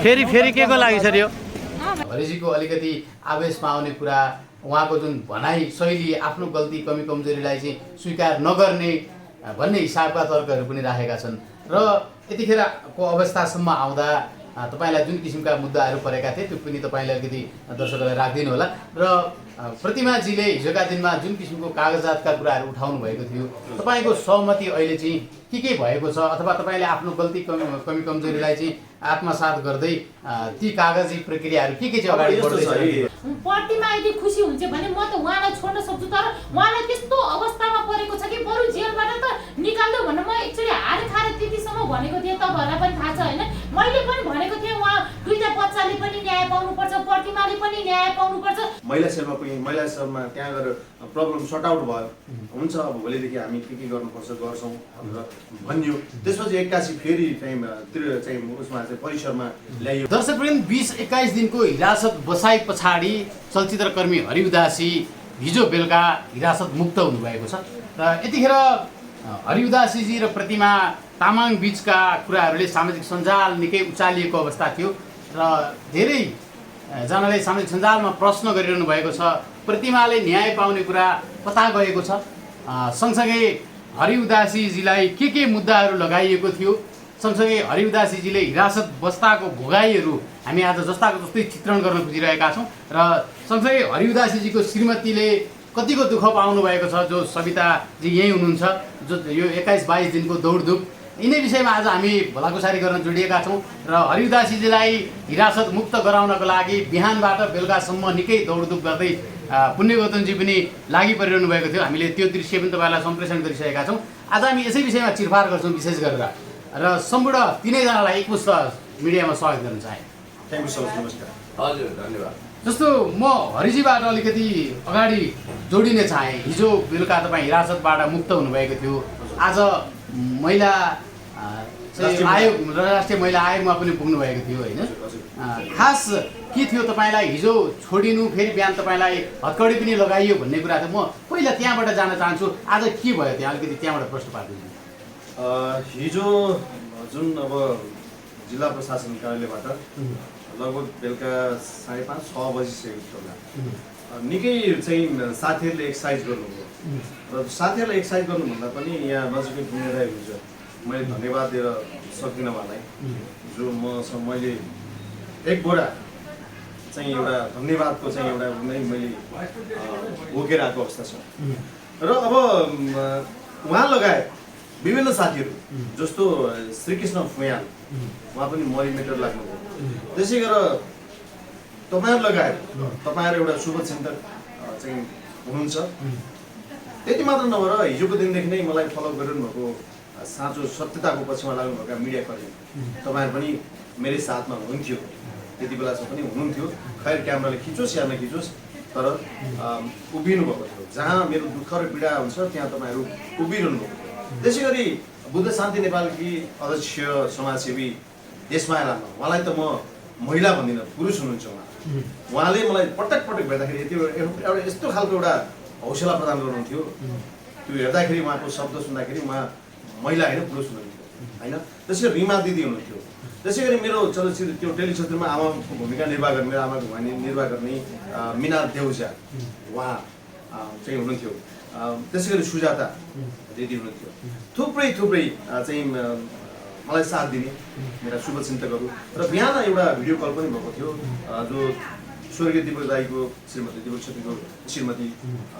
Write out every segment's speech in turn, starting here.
फेरि के को लागि सर यो हरिजीको अलिकति आवेशमा आउने कुरा, उहाँको जुन भनाइ शैली, आफ्नो गल्ती कमी कमजोरीलाई चाहिँ स्वीकार नगर्ने भन्ने हिसाबका तर्कहरू पनि राखेका छन्। र यतिखेरको अवस्थासम्म आउँदा तपाईँलाई जुन किसिमका मुद्दाहरू परेका थिए त्यो पनि तपाईँले अलिकति दर्शकहरूलाई राखिदिनु होला। र प्रतिमाजीले हिजोका दिनमा जुन किसिमको कागजातका कुराहरू उठाउनु भएको थियो, तपाईँको सहमति अहिले चाहिँ के भएको छ, अथवा तपाईँले आफ्नो गल्ती कमी कमजोरीलाई चाहिँ आत्मसात गर्दै ती कागजी प्रक्रियाहरू के चाहिँ अगाडि बढ्दैछ? पार्टीमा यदि खुसी हुन्छ भने म त उहाँलाई छोड्न सक्छु, तर उहाँलाई त्यस्तो अवस्थामा परेको छ कि बरु जेलबाट त निकाल्दो भनेर म एकचोटि हार खाएर त्यतिसम्म भनेको थिएँ। तपाईँहरूलाई पनि थाहा छ होइन, मैले पनि भनेको थिएँ उहाँ दुईटा बच्चाले पनि न्याय पाउनुपर्छ, प्रतिमाले पनि न्याय पाउनुपर्छ। महिला सेलमा त्यहाँ गएर प्रब्लम सर्ट आउट भयो, हुन्छ अब भोलिदेखि हामी के गर्नुपर्छ गर्छौँ भनेर भनियो। त्यसपछि एक्कासी फेरि चाहिँ उसमा चाहिँ परिसरमा ल्याइयो। दर्शकवृन्द, 20-21 दिनको हिरासत बसाइ पछाडि चलचित्रकर्मी हरि उदासी हिजो बेलुका हिरासत मुक्त हुनुभएको छ। र यतिखेर हरि उदासीजी र प्रतिमा तामाङ बीचका कुराहरूले सामाजिक सञ्जाल निकै उचालिएको अवस्था थियो र धेरै जनाले सामाजिक सञ्जालमा प्रश्न गरिरहनु भएको छ। प्रतिमाले न्याय पाउने कुरा कता गएको छ, सँगसँगै हरि उदासीजीलाई के मुद्दाहरू लगाइएको थियो, सँगसँगै हरि उदासीजीले हिरासत बस्दाको भोगाईहरू हामी आज जस्ताको जस्तै चित्रण गर्न खोजिरहेका छौँ। र सँगसँगै हरि उदासीजीको श्रीमतीले कतिको दुःख पाउनु भएको छ, जो सविताजी यहीँ हुनुहुन्छ, जो यो 21-22 दिनको दौडधुप, यिनै विषयमा आज हामी भलाकुसारी गर्न जोडिएका छौँ। र हरि उदासीजीलाई हिरासत मुक्त गराउनको लागि बिहानबाट बेलुकासम्म निकै दौडधुप गर्दै पुण्य गौतमजी पनि लागि परिरहनु भएको थियो। हामीले त्यो दृश्य पनि तपाईँलाई सम्प्रेषण गरिसकेका छौँ। आज हामी यसै विषयमा चिरफार गर्छौँ विशेष गरेर, र सम्पूर्ण तिनैजनालाई एकमुष्ट मिडियामा स्वागत गर्न चाहे। थ्याङ्क यू सो मच, नमस्कार। हजुर, धन्यवाद। जस्तो म हरिजीबाट अलिकति अगाडि जोडिने चाहेँ। हिजो बेलुका तपाईँ हिरासतबाट मुक्त हुनुभएको थियो, आज महिला आयोग, राष्ट्रिय महिला आयोगमा पनि पुग्नुभएको थियो होइन? खास के थियो तपाईँलाई हिजो छोडिनु, फेरि बिहान तपाईँलाई हत्कडी पनि लगाइयो भन्ने कुरा थियो। म पहिला त्यहाँबाट जान चाहन्छु, आज के भयो त्यहाँ, अलिकति त्यहाँबाट प्रश्न पार्दैछु। हिजो जुन अब जिल्ला प्रशासन कार्यालयबाट लगभग बेलुका 5:30-6 बजीसकेको होला, निकै चाहिँ साथीहरूले एक्सर्साइज गर्नुभयो। र साथीहरूलाई एक्सर्साइज गर्नुभन्दा पनि यहाँ नजिकै पुग्नेरहेको हुन्छ, मैले धन्यवाद दिएर सक्दिनँ उहाँलाई, जो मैले एक बोरा चाहिँ एउटा धन्यवादको चाहिँ एउटा मैले बोकेर आएको अवस्था छ। र अब उहाँ लगायत विभिन्न साथीहरू, जस्तो श्रीकृष्ण फुयाल, उहाँ पनि मरिमेटर लाग्नुभयो। त्यसै गरेर तपाईँहरू लगायत तपाईँहरू एउटा शुभचिन्तक चाहिँ हुनुहुन्छ। त्यति मात्र नभएर हिजोको दिनदेखि नै मलाई फलो गरिरहनु भएको साँचो सत्यताको पछिमा लाग्नुभएका मिडियाकर्मी तपाईँहरू पनि मेरै साथमा हुनुहुन्थ्यो, त्यति बेलासम्म पनि हुनुहुन्थ्यो। खैर क्यामेराले खिचोस् या नखिचोस्, तर उभिनु भएको थियो। जहाँ मेरो दुःख र पीडा हुन्छ त्यहाँ तपाईँहरू उभिरहनु भएको थियो। त्यसै गरी बुद्ध शान्ति नेपालकी अध्यक्ष समाजसेवी देशमाया लामा, उहाँलाई त म महिला भन्दिनँ, पुरुष हुनुहुन्छ उहाँले मलाई पटक भेट्दाखेरि एउटा यस्तो खालको एउटा हौसला प्रदान गर्नुहुन्थ्यो। त्यो हेर्दाखेरि उहाँको शब्द सुन्दाखेरि उहाँ महिला होइन पुरुष हुनुहुन्थ्यो होइन। त्यसै गरी रिमा दिदी हुनुहुन्थ्यो। त्यसै गरी मेरो चलचित्र त्यो टेलिचित्रमा आमाको भूमिका निर्वाह गर्ने, मेरो आमाको भूमिका निर्वाह गर्ने मिना देउजा उहाँ चाहिँ हुनुहुन्थ्यो। त्यसै गरी सुजाता दिदी हुनुहुन्थ्यो। थुप्रै चाहिँ मलाई साथ दिने मेरा शुभचिन्तकहरू। र बिहान एउटा भिडियो कल पनि भएको थियो, जो स्वर्गीय दिपक दाईको श्रीमती, दिपक छेत्रीको श्रीमती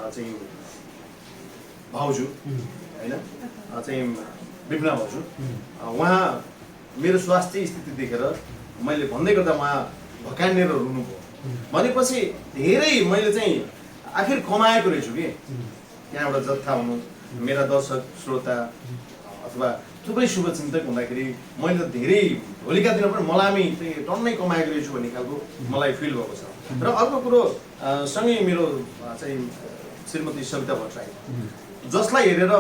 चाहिँ भाउजू होइन, चाहिँ विपना भाउजू, उहाँ मेरो स्वास्थ्य स्थिति देखेर मैले भन्दै गर्दा उहाँ भकानेर रुनुभयो। भनेपछि धेरै मैले चाहिँ आखिर कमाएको रहेछु कि त्यहाँ एउटा जत्था हुनु, मेरा दर्शक श्रोता अथवा थुप्रै शुभचिन्तक हुँदाखेरि मैले त धेरै भोलिका दिनमा पनि मलामी चाहिँ टन्नै कमाएको रहेछु भन्ने खालको मलाई फिल भएको छ। र अर्को कुरो सँगै मेरो चाहिँ श्रीमती सविता भट्टराई, जसलाई हेरेर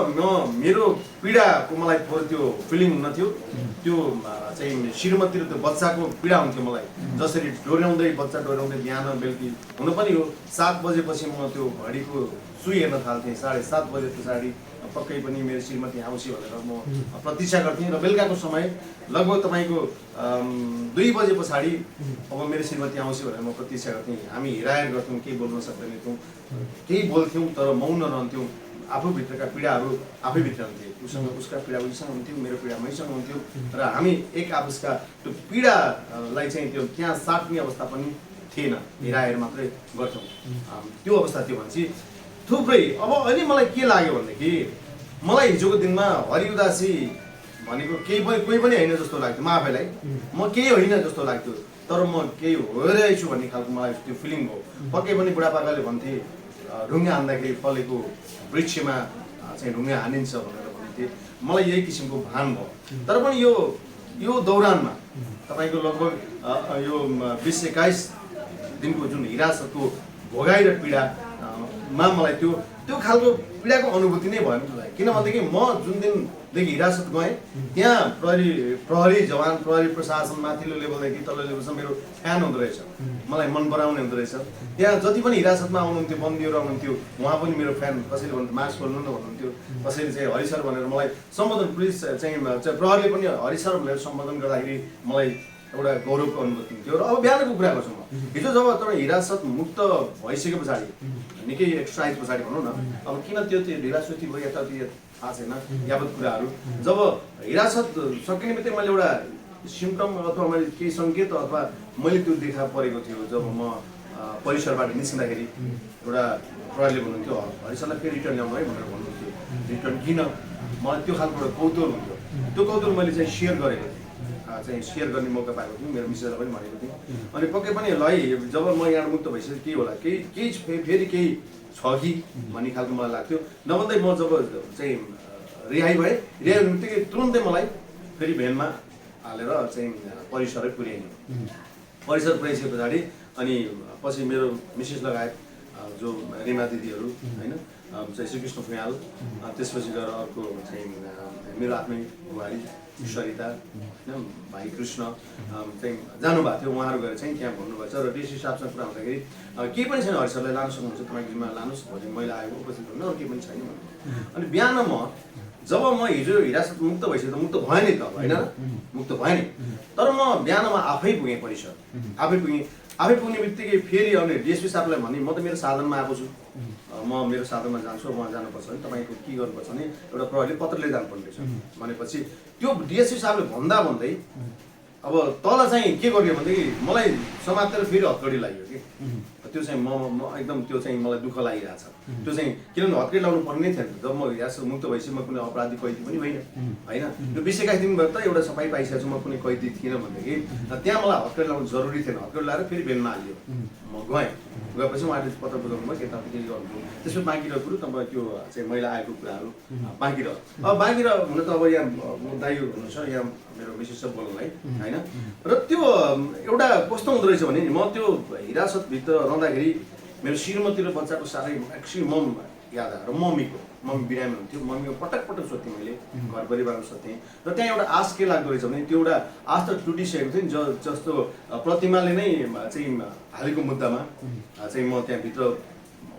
मेरो पीडाको मलाई थोरै त्यो फिलिङ हुन थियो। त्यो चाहिँ श्रीमती र त्यो बच्चाको पीडा हुन्थ्यो मलाई, जसरी बच्चा डोर्याउँदै बिहान बेलुकी हुन पनि हो 7 बजेपछि म त्यो घडीको सुई हेर्न थाल्थेँ 7:30 बजे पछाडि पक्कै पनि मेरो श्रीमती आउँछ भनेर म प्रतीक्षा गर्थेँ र बेलुकाको समय लगभग तपाईँको 2 बजे पछाडि अब मेरो श्रीमती आउँछ भनेर म प्रतीक्षा गर्थेँ। हामी हेराहेर गर्थ्यौँ, केही बोल्न सक्दैनथ्यौँ, केही बोल्थ्यौँ तर मौन रहन्थ्यौँ। आफूभित्रका पीडाहरू आफै भित्र हुन्थे, उसँग उसका पीडा उसँग हुन्थ्यो, मेरो पीडा मैसँग हुन्थ्यो र हामी एक आपसका त्यो पीडालाई चाहिँ त्यो त्यहाँ साट्ने अवस्था पनि थिएन, हेराहेर मात्रै गर्थ्यौँ। त्यो अवस्था थियो भनेपछि थुप्रै। अब अहिले मलाई के लाग्यो भनेदेखि मलाई हिजोको दिनमा हरि उदासी भनेको कोही पनि होइन जस्तो लाग्थ्यो म आफैलाई। म केही होइन जस्तो लाग्थ्यो तर म केही भइरहेछु भन्ने खालको मलाई त्यो फिलिङ भयो। पक्कै पनि बुढापाकाले भन्थे ढुङ्गा हान्दाखेरि फलेको वृक्षमा चाहिँ ढुङ्गा हानिन्छ भनेर भन्थे। मलाई यही किसिमको भान भयो। तर पनि यो दौरानमा तपाईँको लगभग यो 20-21 दिनको जुन हिरासतको भोगाइ र पीडामा मलाई त्यो खालको पीडाको अनुभूति नै भएन मलाई। किनभनेदेखि म जुन दिनदेखि हिरासत गएँ त्यहाँ प्रहरी जवान, प्रहरी प्रशासन माथिल्लो लेभलदेखि तल्लो लेभलसम्म मेरो फ्यान हुँदो रहेछ, मलाई मन पराउने हुँदो रहेछ। त्यहाँ जति पनि हिरासतमा आउनुहुन्थ्यो, बन्दीहरू आउनुहुन्थ्यो, उहाँ पनि मेरो फ्यान। कसैले भन्नु मास्क खोल्नु न भन्नुहुन्थ्यो, कसैले चाहिँ हरि सर भनेर मलाई सम्बोधन, पुलिस चाहिँ प्रहरीले पनि हरि सर भनेर सम्बोधन गर्दाखेरि मलाई एउटा गौरवको अनुभूति थियो। र अब बिहानको कुरा गर्छु म, हिजो जब तपाईँ हिरासत मुक्त भइसके पछाडि निकै एक्सर्साइज पछाडि भनौँ न, अब किन त्यो ढिलासुस्ती भयो यताउति थाहा छैन यावत कुराहरू। जब हिरासत सकिने बित्तिकै मैले एउटा सिम्पटम अथवा मैले केही सङ्केत अथवा मैले त्यो देखा परेको थियो। जब म परिसरबाट निस्किँदाखेरि एउटा प्रहरीले भन्नुहुन्थ्यो हरि सरलाई फेरि रिटर्न ल्याउनु है भनेर भन्नुहुन्थ्यो। रिटर्न किन? मलाई त्यो खालको एउटा कौतूहल हुन्थ्यो। त्यो कौतूहल मैले चाहिँ सेयर गरेको थिएँ, चाहिँ सेयर गर्ने मौका पाएको थिएँ, मेरो मिसेसलाई पनि भनेको थिएँ। अनि पक्कै पनि ल है जब म यहाँ मुक्त भइसकेँ के होला, फेरि केही छ कि भन्ने खालको मलाई लाग्थ्यो। नभन्दै म जब चाहिँ रिहाई भएँ, रिहाई हुने बित्तिकै तुरुन्तै मलाई फेरि भ्यानमा हालेर चाहिँ परिसरै पुर्याइयो। परिसर पुर्याइसके पछाडि अनि पछि मेरो मिसेस लगायत जो रिमा दिदीहरू होइन, चाहिँ श्रीकृष्ण फुयाल, त्यसपछि गएर अर्को चाहिँ मेरो आफ्नै बुहारी सरिता होइन, भाइ कृष्ण चाहिँ जानुभएको थियो। उहाँहरू गएर चाहिँ त्यहाँ भन्नुभएको छ र डिसी साहबसँग कुरा हुँदाखेरि केही पनि छैन, हरि सरलाई लानु सक्नुहुन्छ, तपाईँको जिम्मा लानुहोस् भने मैले आएको उपस्थित हुनु अरू केही पनि छैन भन्नु। अनि बिहान जब म हिजो हिरासत मुक्त भइसक्यो त मुक्त भएँ नि त होइन, मुक्त भएँ नि। तर म बिहानमा आफै पुगेँ परिसर, आफै पुग्ने बित्तिकै फेरि अनि डिएसपी साहबलाई भने म त मेरो साधनमा आएको छु, म मेरो साधनमा जान्छु, उहाँ जानुपर्छ भने तपाईँको के गर्नुपर्छ भने एउटा प्रहरीले पत्रले जानुपर्ने रहेछ भनेपछि त्यो डिएसपी साहबले भन्दै अब तल चाहिँ के गरियो भनेदेखि मलाई समातेर फेरि हतकडी लाग्यो कि त्यो चाहिँ म एकदम त्यो चाहिँ मलाई दुःख लागिरहेछ। त्यो चाहिँ किनभने हतकडी लाउनु पर्ने थिएन। जब म हिरासत मुक्त भएपछि म कुनै अपराधी कैदी पनि होइन होइन, त्यो 20-21 दिन भयो त एउटा सफाइ पाइसकेको छु, म कुनै कैदी थिएन भनेदेखि त्यहाँ मलाई हतकडी लाउनु जरुरी थिएन। हतकडी लाएर फेरि बेलमा हालियो, म गएपछि उहाँले पत्र बुझाउनु भयो के तपाईँ के गर्नुभयो। त्यसपछि बाँकी रह्यो कुरो तपाईँ त्यो चाहिँ मैला आएको कुराहरू बाँकी रह्यो। अब बाँकी रह्यो हुन त अब यहाँ दाइ हुनुहुन्छ, यहाँ मेरो मिसेस बोल्नुलाई होइन। र त्यो एउटा कस्तो हुँदो रहेछ भने म त्यो हिरासतभित्र रहँदाखेरि मेरो श्रीमती र बच्चाको साह्रै एक्चुअली मम याद आएर मम्मी बिरामी हुन्थ्यो। मम्मीको पटक सोध्थेँ मैले, घर परिवारमा सोध्थेँ। र त्यहाँ एउटा आश के लाग्दो रहेछ भने त्यो एउटा आश त टुटिसकेको थियो नि, जस्तो प्रतिमाले नै चाहिँ हालेको मुद्दामा चाहिँ म त्यहाँभित्र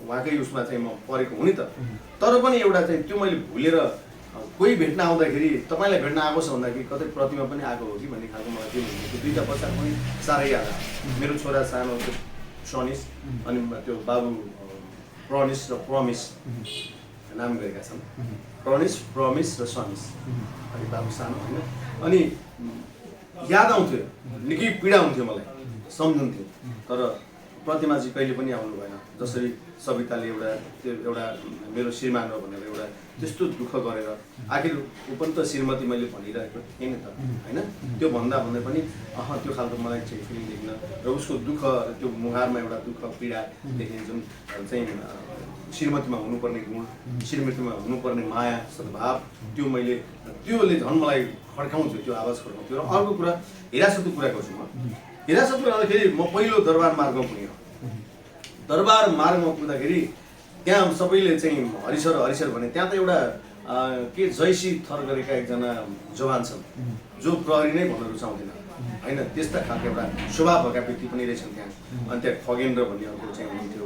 उहाँकै उसमा चाहिँ म परेको हुँ नि त। तर पनि एउटा चाहिँ त्यो मैले भुलेर कोही भेट्न आउँदाखेरि तपाईँलाई भेट्न आएको छ भन्दाखेरि कतै प्रतिमा पनि आएको हो कि भन्ने खालको मलाई त्यो त्यो दुईवटा बच्चा पनि साह्रै याद आयो। मेरो छोरा सानो सनिस अनि त्यो बाबु प्रनिस र प्रमिस नाम गरेका छन्, प्रमिस र सनिस, अनि बाबु सानो होइन। अनि याद आउँथ्यो, निकै पीडा हुन्थ्यो मलाई, सम्झन्थ्यो। तर प्रतिमा चाहिँ कहिले पनि आउनु भएन। जसरी सविताले एउटा मेरो श्रीमान हो भनेर एउटा त्यस्तो दुःख गरेर आखिर ऊ पनि त श्रीमती मैले भनिरहेको थिएँ नि त होइन। त्यो भन्दा पनि त्यो खालको मलाई चाहिँ फिलिङ देखिन र उसको दुःख, त्यो मुहारमा एउटा दुःख पीडा देखिने जुन चाहिँ श्रीमतीमा हुनुपर्ने गुण, श्रीमतीमा हुनुपर्ने माया सद्भाव, त्योले झन् मलाई खड्काउँथ्यो, त्यो आवाज खड्काउँथ्यो। र अर्को कुरा हिरासतको कुरा गर्छु म। हिरासतको आउँदाखेरि म पहिलो दरबार मार्गमा पुगेँ। दरबार मार्गमा पुग्दाखेरि त्यहाँ सबैले चाहिँ हरिसर भने त्यहाँ त एउटा के जयसी थर गरेका एकजना जवान छन् जो प्रहरी नै भन्न रुचाउँदैन होइन, त्यस्ता खालको एउटा स्वभाव भएका व्यक्ति पनि रहेछन् त्यहाँ। अनि त्यहाँ खगेन्द्र भन्ने अर्को चाहिँ हुनुहुन्थ्यो,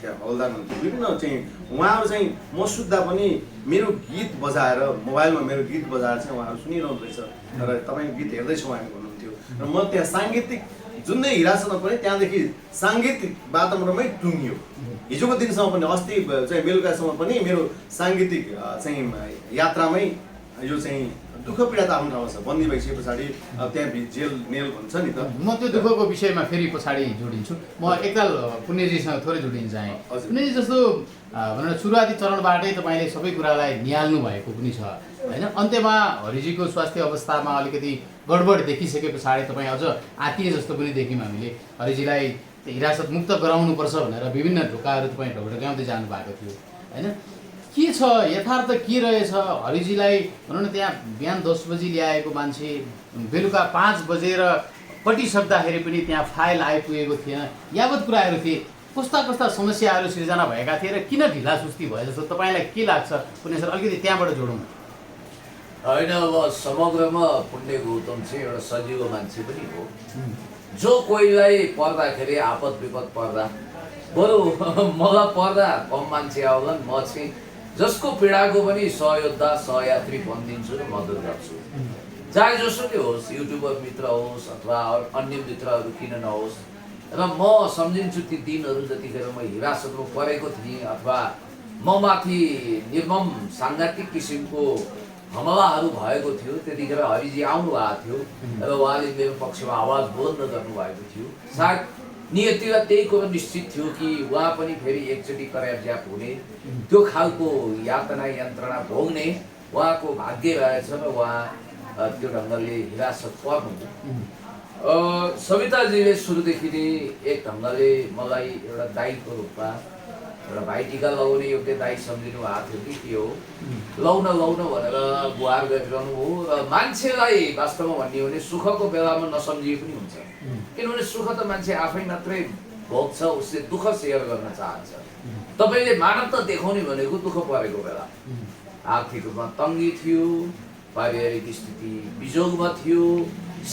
हवलदार हुनुहुन्थ्यो विभिन्न चाहिँ उहाँहरू चाहिँ म सुत्दा पनि मेरो गीत बजाएर मोबाइलमा मेरो गीत बजाएर चाहिँ उहाँहरू सुनिरहनु रहेछ र तपाईँको गीत हेर्दैछौँ हामी भन्नुहुन्थ्यो र म त्यहाँ साङ्गीतिक जुन नै हिरासतमा पनि त्यहाँदेखि साङ्गीतिक वातावरणमै टुङ्गियो हिजोको दिनसम्म पनि अस्ति चाहिँ बेलुकासम्म पनि मेरो साङ्गीतिक चाहिँ यात्रामै यो चाहिँ दुःख पीडा त आफ्नो ठाउँमा छ बन्दी भइसके पछाडि त्यहाँ जेल नेल भन्छ नि त म त्यो दुःखको विषयमा फेरि पछाडि जोडिन्छु म एकताल पुण्यजीसँग थोरै जोडिन चाहेँ पुण्यजी जस्तो भनेर सुरुवाती चरणबाटै तपाईँले सबै कुरालाई निहाल्नु भएको पनि छ होइन अन्त्यमा हरिजीको स्वास्थ्य अवस्थामा अलिकति गडबड देखिसके पछाडि तपाईँ अझ आत्तिए जस्तो पनि देख्यौँ हामीले हरिजीलाई हिरासत मुक्त गराउनुपर्छ भनेर विभिन्न ढोकाहरू तपाईँ ढोकाउँदै जानु भएको थियो होइन के छ यथार्थ के रहेछ हरिजीलाई भनौँ न त्यहाँ बिहान 10 बजी ल्याएको मान्छे बेलुका 5 बजेर कटिसक्दाखेरि पनि त्यहाँ फाइल आइपुगेको थिएन यावत कुराहरू थिए कस्ता कस्ता समस्याहरू सिर्जना भएका थिए र किन ढिला सुस्ती भयो जस्तो तपाईँलाई के लाग्छ पुण्य सर अलिकति त्यहाँबाट जोडौँ होइन अब समग्रमा पुण्य गौतम चाहिँ एउटा सजिलो मान्छे पनि हो जो कोहीलाई पर्दाखेरि आपद विपद पर्दा बरु मलाई पर्दा कम मान्छे आउलान् म चाहिँ जसको पीडाको पनि सहयोद्धा सहयात्री बनिदिन्छु र मद्दत गर्छु चाहे जोसुकै होस् युट्युबर मित्र होस् अथवा अन्य मित्रहरू किन नहोस् र म सम्झिन्छु ती दिनहरू जतिखेर म हिरासतमा परेको थिएँ अथवा म माथि निर्मम साङ्घातिक किसिमको हमलाहरू भएको थियो त्यतिखेर हरिजी आउनु भएको थियो र उहाँले मेरो पक्षमा आवाज बुलन्द गर्नुभएको थियो सायद नियतिलाई त्यही कुरो निश्चित थियो कि उहाँ पनि फेरि एकचोटि करायाप हुने त्यो खालको यातना यन्त्रणा भोग्ने उहाँको भाग्य रहेछ र उहाँ त्यो ढङ्गले हिरासत पर्नु सविताजीले सुरुदेखि नै एक ढङ्गले मलाई एउटा दाइको रूपमा एउटा भाइटिका लगाउने योग्य दाइ सम्झिनु भएको थियो कि के हो लाउन भनेर गुहार गरिरहनु हो र मान्छेलाई वास्तवमा भन्ने हो भने सुखको बेलामा नसम्झिए पनि हुन्छ किनभने सुख त मान्छे आफै मात्रै भोग्छ उसले दुःख सेयर गर्न चाहन्छ तपाईँले मानवता देखाउने भनेको दुःख परेको बेला आर्थिक रूपमा तङ्गी थियो पारिवारिक स्थिति बिजोगमा थियो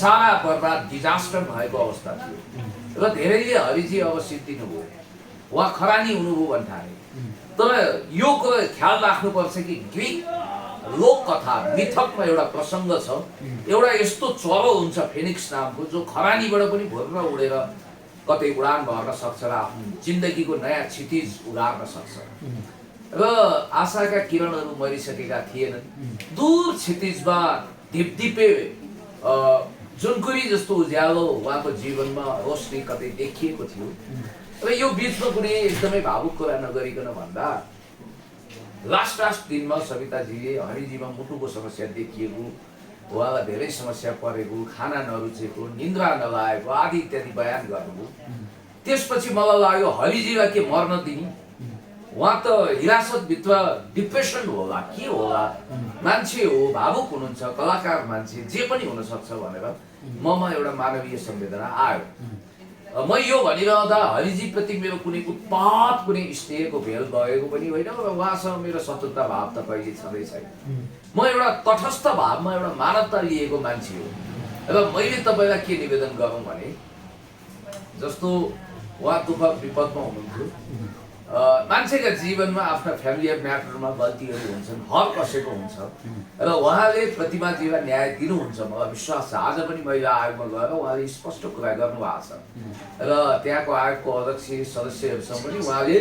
सारा बर्बाद डिजास्टर भएको अवस्था थियो र धेरैले हरिजी अब सिद्धिनुभयो उहाँ खरानी हुनुभयो भन्ने ठाने तर यो कुरा ख्याल राख्नुपर्छ कि ग्रिक लोककथा मिथकमा एउटा प्रसङ्ग छ एउटा यस्तो चरो हुन्छ फेनिक्स नामको जो खरानीबाट पनि भुर्र उडेर कतै उडान भर्न सक्छ र आफ्नो जिन्दगीको नयाँ क्षितिज उगार्न सक्छ र आशाका किरणहरू मरिसकेका थिएनन् दूर क्षितिजमा धिपधिपे जुनकुरी जस्तो उज्यालो उहाँको जीवनमा रोशनी कतै देखिएको थियो र यो बिचमा कुनै एकदमै भावुक कुरा नगरिकन भन्दा लास्ट दिनमा सविताजीले हरिजीमा मुटुको समस्या देखिएको उहाँलाई धेरै समस्या परेको खाना नरुचेको निन्द्रा नलागेको आदि इत्यादि बयान गर्नुभयो त्यसपछि मलाई लाग्यो हरिजीलाई के मर्न दिने उहाँ त हिरासतभित्र डिप्रेसन होला के होला मान्छे हो भावुक हुनुहुन्छ कलाकार मान्छे जे पनि हुनसक्छ भनेर ममा एउटा मानवीय संवेदना आयो म यो भनिरहँदा हरिजीप्रति मेरो कुनै उत्पात कुनै स्नेहको भेल भएको पनि होइन र उहाँसँग मेरो शत्रुता भाव त कहिले छँदै छैन म एउटा तटस्थ भावमा एउटा मानवता लिएको मान्छे हो र मैले तपाईँलाई के निवेदन गरौँ भने जस्तो उहाँ दुःख विपदमा हुनुहुन्थ्यो मान्छेका जीवनमा आफ्ना फ्यामिली म्याटरमा गल्तीहरू हुन्छन् हर कसैको हुन्छ र उहाँले प्रतिमाजीलाई न्याय दिनुहुन्छ मलाई विश्वास छ आज पनि महिला आयोगमा गएर उहाँले स्पष्ट कुरा गर्नुभएको छ र त्यहाँको आयोगको अध्यक्ष सदस्यहरूसँग पनि उहाँले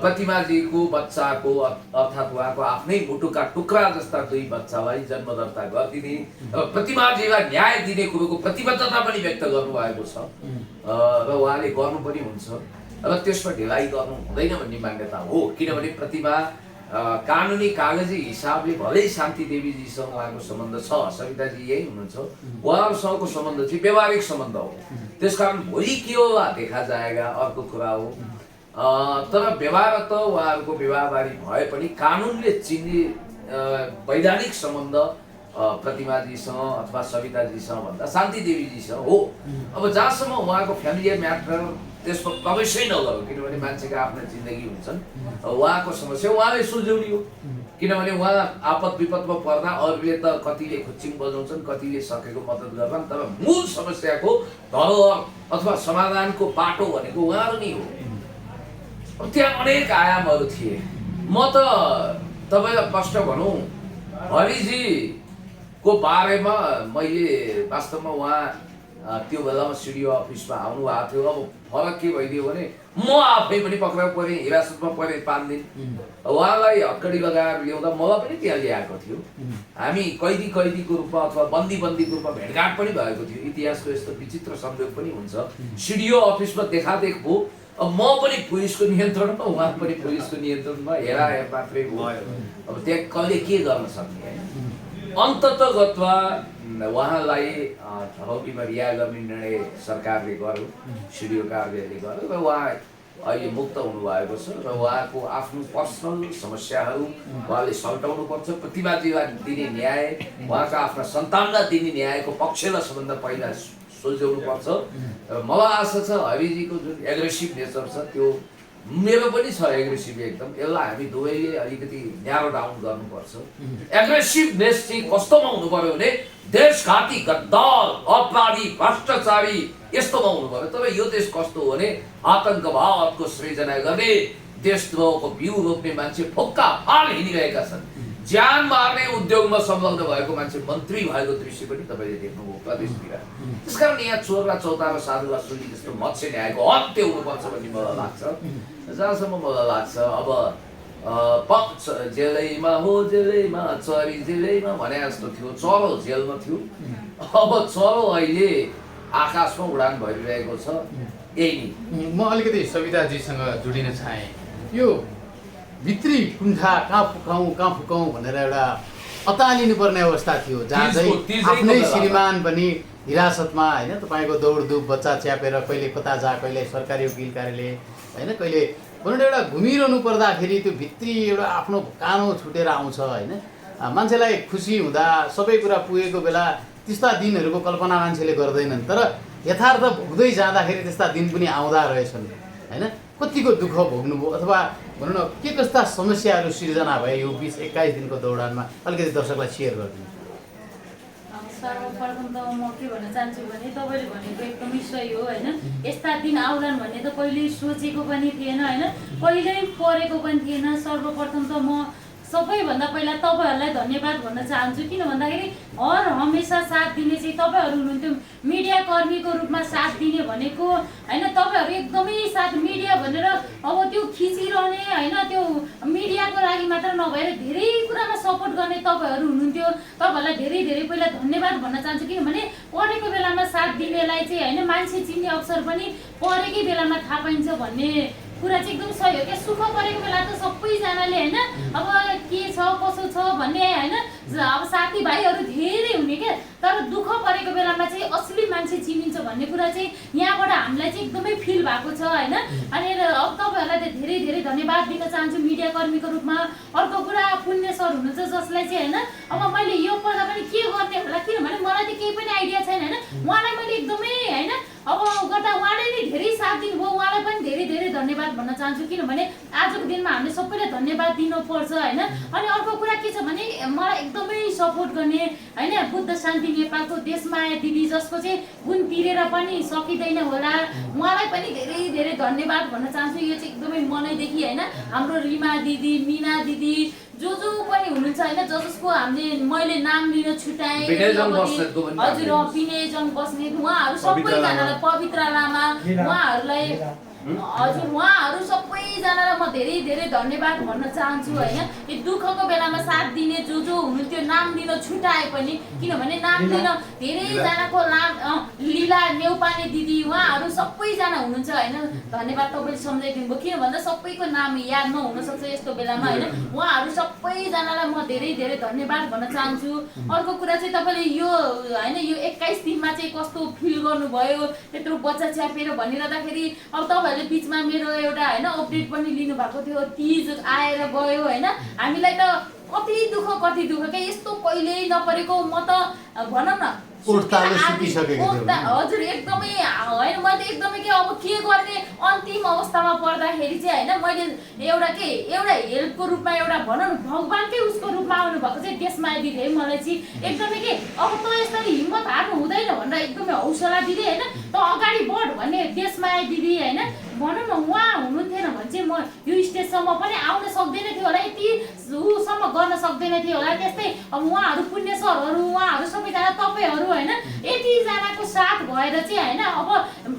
प्रतिमाजीको बच्चाको अर्थात् उहाँको आफ्नै मुटुका टुक्रा जस्ता 2 बच्चालाई जन्म दर्ता गरिदिने र प्रतिमाजीलाई न्याय दिने कुरोको प्रतिबद्धता पनि व्यक्त गर्नुभएको छ र उहाँले गर्नु पनि हुन्छ र त्यसमा ढिलाइ गर्नु हुँदैन भन्ने मान्यता हो किनभने प्रतिमा कानुनी कागजी हिसाबले भलै शान्ति देवीजीसँग उहाँको सम्बन्ध छ सविताजी यही हुनुहुन्छ उहाँहरूसँगको सम्बन्ध चाहिँ व्यवहारिक सम्बन्ध हो त्यसकारण भोलि के होला देखा जाएगा अर्को कुरा हो तर व्यवहार त उहाँहरूको व्यवहारबारी भए पनि कानुनले चिन्ने वैधानिक सम्बन्ध प्रतिमाजीसँग अथवा सविताजीसँग भन्दा शान्ति देवीजीसँग हो अब जहाँसम्म उहाँको फ्यामिली म्याटर त्यसमा प्रवेशै नगरौँ किनभने मान्छेको आफ्ना जिन्दगी हुन्छन् उहाँको समस्या उहाँले सुल्झाउने हो किनभने उहाँ आपद विपदमा पर्दा अरूले त कतिले खुच्चिङ बजाउँछन् कतिले सकेको मद्दत गर्छन् तर मूल समस्याको धरोहर अथवा समाधानको बाटो भनेको उहाँहरू नै हो अब त्यहाँ अनेक आयामहरू थिए। म त तपाईँलाई प्रश्न भनौँ, हरिजीको बारेमा मैले वास्तवमा उहाँ त्यो बेलामा सिडिओ अफिसमा आउनुभएको थियो। अब फरक के भइदियो भने म आफै पनि पक्राउ परेँ, हिरासतमा परेँ 5 दिन। उहाँलाई हक्कडी लगाएर ल्याउँदा मलाई पनि त्यहाँ ल्याएको थियो। हामी कैदीको रूपमा अथवा बन्दीको रूपमा भेटघाट पनि भएको थियो। इतिहासको यस्तो विचित्र संयोग पनि हुन्छ। सिडिओ अफिसमा देखादेख भयो। अब म पनि पुलिसको नियन्त्रणमा, उहाँ पनि पुलिसको नियन्त्रणमा, हेराहेर मात्रै भयो। अब त्यहाँ कहिले के गर्न सक्ने होइन। अन्ततगतमा उहाँलाई ठहौटीमा रिहा गर्ने निर्णय सरकारले गर्यो, सिडिओ कार्यालयले गर्यो र उहाँ अहिले मुक्त हुनुभएको छ। र उहाँको आफ्नो पर्सनल समस्याहरू उहाँले सल्टाउनुपर्छ। प्रतिवादीलाई दिने न्याय, उहाँका आफ्ना सन्तानलाई दिने न्यायको पक्षलाई सबभन्दा पहिला सुल्झाउनुपर्छ। र मलाई आशा छ हरिजीको जुन एग्रेसिभ नेचर छ त्यो मेरो पनि छ एग्रेसिभ एकदम, यसलाई हामी दुवैले अलिकति न्यारो डाउन गर्नुपर्छ। एग्रेसिभनेस चाहिँ कस्तोमा हुनु पर्यो भने देशघाती, गद्दार, अपराधी, भ्रष्टाचारी यस्तोमा हुनु पर्यो। तर यो देश कस्तो हो भने आतङ्कवादको सृजना गर्ने, देशद्रोहको बिउ रोप्ने मान्छे फोक्का फाल हिँडिरहेका छन्। ज्यान मार्ने उद्योगमा संलग्न भएको मान्छे मन्त्री भएको दृश्य पनि तपाईँले देख्नुभयो प्रदेशतिर। त्यसकारण यहाँ चोर र चौतारा साधु असुली जस्तो मत्स्य न्यायको अन्त्य हुनुपर्छ भन्ने मलाई लाग्छ। जहाँसम्म मलाई लाग्छ अब जेलैमा हो जेलैमा, चरी जेलैमा भने जस्तो थियो। चरो जेलमा थियो, अब चरो अहिले आकाशमा उडान भइरहेको छ। यही म अलिकति सविताजीसँग जोडिन चाहेँ। यो भित्री कुण्ठा कहाँ फुकाउँ भनेर एउटा अतालिनु पर्ने अवस्था थियो, जहाँ चाहिँ आफ्नै श्रीमान पनि हिरासतमा होइन, तपाईँको दौडधुप बच्चा च्यापेर कहिले कता जा, कहिले सरकारी वकिल कार्यालय होइन, कहिले भनौँ न एउटा घुमिरहनु पर्दाखेरि त्यो भित्री एउटा आफ्नो कानो छुटेर आउँछ होइन। मान्छेलाई खुसी हुँदा सबै कुरा पुगेको बेला त्यस्ता दिनहरूको कल्पना मान्छेले गर्दैनन्, तर यथार्थ भोग्दै जाँदाखेरि त्यस्ता दिन पनि आउँदा रहेछन् होइन। कतिको दुःख भोग्नुभयो अथवा भनौँ न के कस्ता समस्याहरू सिर्जना भए यो 21 दिनको दौडानमा, अलिकति दर्शकलाई सेयर गरिदिनु। सर्वप्रथम त म के भन्न चाहन्छु भने तपाईँले भनेको एकदमै सही हो होइन। यस्ता दिन आउलान् भन्ने त कहिले सोचेको पनि थिएन होइन, कहिल्यै परेको पनि थिएन। सर्वप्रथम त म सबैभन्दा पहिला तपाईँहरूलाई धन्यवाद भन्न चाहन्छु, किन भन्दाखेरि हर हमेसा साथ दिने चाहिँ तपाईँहरू हुनुहुन्थ्यो। मिडिया कर्मीको रूपमा साथ दिने भनेको होइन, तपाईँहरू एकदमै साथ, मिडिया भनेर अब त्यो खिचिरहने होइन, त्यो मिडियाको लागि मात्र नभएर धेरै कुरामा सपोर्ट गर्ने तपाईँहरू हुनुहुन्थ्यो। तपाईँहरूलाई धेरै धेरै पहिला धन्यवाद भन्न चाहन्छु, किनभने परेको बेलामा साथ दिनेलाई चाहिँ होइन मान्छे चिन्ने अवसर पनि परेकै बेलामा थाहा पाइन्छ भन्ने कुरा चाहिँ एकदम सही हो क्या। सुख परेको बेला त सबैजनाले होइन अब के छ कसो छ भन्ने होइन, अब साथीभाइहरू धेरै हुने क्या, तर दुःख परेको बेलामा चाहिँ असली मान्छे चिनिन्छ भन्ने कुरा चाहिँ यहाँबाट हामीलाई चाहिँ एकदमै फिल भएको छ होइन। अनि अब तपाईँहरूलाई त धेरै धेरै धन्यवाद दिन चाहन्छु मिडिया कर्मीको रूपमा। अर्को कुरा पुण्य सर हुनुहुन्छ जसलाई चाहिँ होइन अब मैले यो पढ्दा पनि के गर्ने होला, किनभने मलाई त केही पनि आइडिया छैन होइन। उहाँलाई मैले एकदमै होइन अब गर्दा उहाँले नै धेरै साथ दिनुभयो, उहाँलाई पनि धेरै धेरै धन्यवाद भन्न चाहन्छु, किनभने आजको दिनमा हामीले सबैलाई धन्यवाद दिनुपर्छ होइन। अनि अर्को कुरा के छ भने मलाई एकदमै सपोर्ट गर्ने होइन बुद्ध शान्ति नेपालको देशमाया दिदी, जसको चाहिँ गुण तिरेर पनि सकिँदैन होला, उहाँलाई पनि धेरै धेरै धन्यवाद भन्न चाहन्छु। यो चाहिँ एकदमै मनैदेखि होइन हाम्रो रिमा दिदी, मिना दिदी, जो पनि हुनुहुन्छ होइन, जसको हामीले मैले नाम लिन छुट्याएँ, हजुर विनयजन बस्नेत, उहाँहरू सबैजनालाई, पवित्र लामा, उहाँहरूलाई हजुर उहाँहरू सबैजनालाई म धेरै धेरै धन्यवाद भन्न चाहन्छु होइन। यो दुःखको बेलामा साथ दिने जो हुनुहुन्थ्यो, नाम लिन छुट्याए पनि, किनभने नाम लिन धेरैजनाको नाम, लीला नेउपाने दिदी, उहाँहरू सबैजना हुनुहुन्छ होइन। धन्यवाद तपाईँले सम्झाइदिनु भयो, किन भन्दा सबैको नाम याद नहुन सक्छ यस्तो बेलामा होइन। उहाँहरू सबैजनालाई म धेरै धेरै धन्यवाद भन्न चाहन्छु। अर्को कुरा चाहिँ तपाईँले यो होइन यो 21 दिनमा चाहिँ कस्तो फिल गर्नुभयो, त्यत्रो बच्चा च्यापेर भनिरहँदाखेरि अब तपाईँहरूले बिचमा मेरो एउटा होइन अपडेट पनि लिनुभएको थियो, तीज आएर गयो होइन। हामीलाई त कति दुःख क्या, यस्तो कहिल्यै नपरेको। म त भनौँ न हजुर एकदमै होइन, मैले त एकदमै के अब के गर्ने अन्तिम अवस्थामा पर्दाखेरि चाहिँ होइन मैले एउटा हेल्पको रूपमा एउटा भनौँ न भगवान्कै उसको रूपमा आउनुभएको चाहिँ देशमाया दिदी है। मलाई चाहिँ एकदमै के अब त यसरी हिम्मत हार्नु हुँदैन भनेर एकदमै हौसला दिँदै होइन, त अगाडि बढ भन्ने देशमाया दिदी होइन। भनौँ न उहाँ हुनुहुन्थेन भने चाहिँ म यो स्टेजसम्म पनि आउन सक्दैन थियो होला, यति उसम्म गर्न सक्दैन थियो होला। त्यस्तै अब उहाँहरू पुण्य सरहरू, उहाँहरू सबैजना तपाईँहरू होइन यतिजनाको साथ भएर चाहिँ होइन अब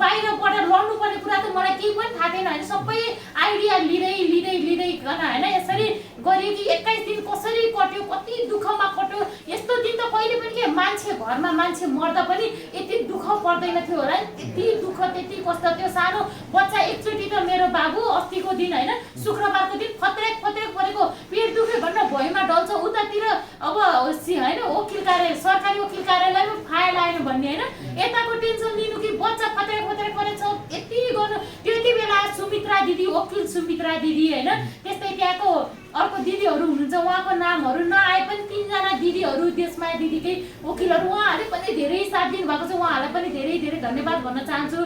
बाहिरबाट लड्नुपर्ने कुरा त मलाई केही पनि थाहा थिएन होइन। सबै आइडिया लिँदैकन होइन यसरी गरियो कि 21 दिन कसरी कट्यो, कति दुःखमा कट्यो। यस्तो दिन त कहिले पनि के मान्छे घरमा मान्छे मर्दा पनि यति दुःख पर्दैन थियो होला। यति दुःख त्यति कष्ट त्यो सानो बच्चा एकचोटि त मेरो बाबु अस्तिको दिन होइन शुक्रबारको दिन फत्रेक परेको पेट दुख्यो भनेर भुइँमा डल्छ, उतातिर अब होइन वकिल कार्यालय सरकारी वकिल कार्यालयमा फाइल आएन भन्ने होइन यताको टेन्सन लिनु कि बच्चा फत्रेक परेछ यति गर्नु। त्यति बेला सुमित्रा दिदी वकिल सुमित्रा दिदी होइन त्यस्तै त्यहाँको अर्को दिदीहरू हुनुहुन्छ उहाँको नामहरू नआए पनि 3 जना दिदीहरू देशमाया दिदीकै वकिलहरू उहाँहरूले पनि धेरै साथ दिनुभएको छ। उहाँहरूलाई पनि धेरै धन्यवाद भन्न चाहन्छु।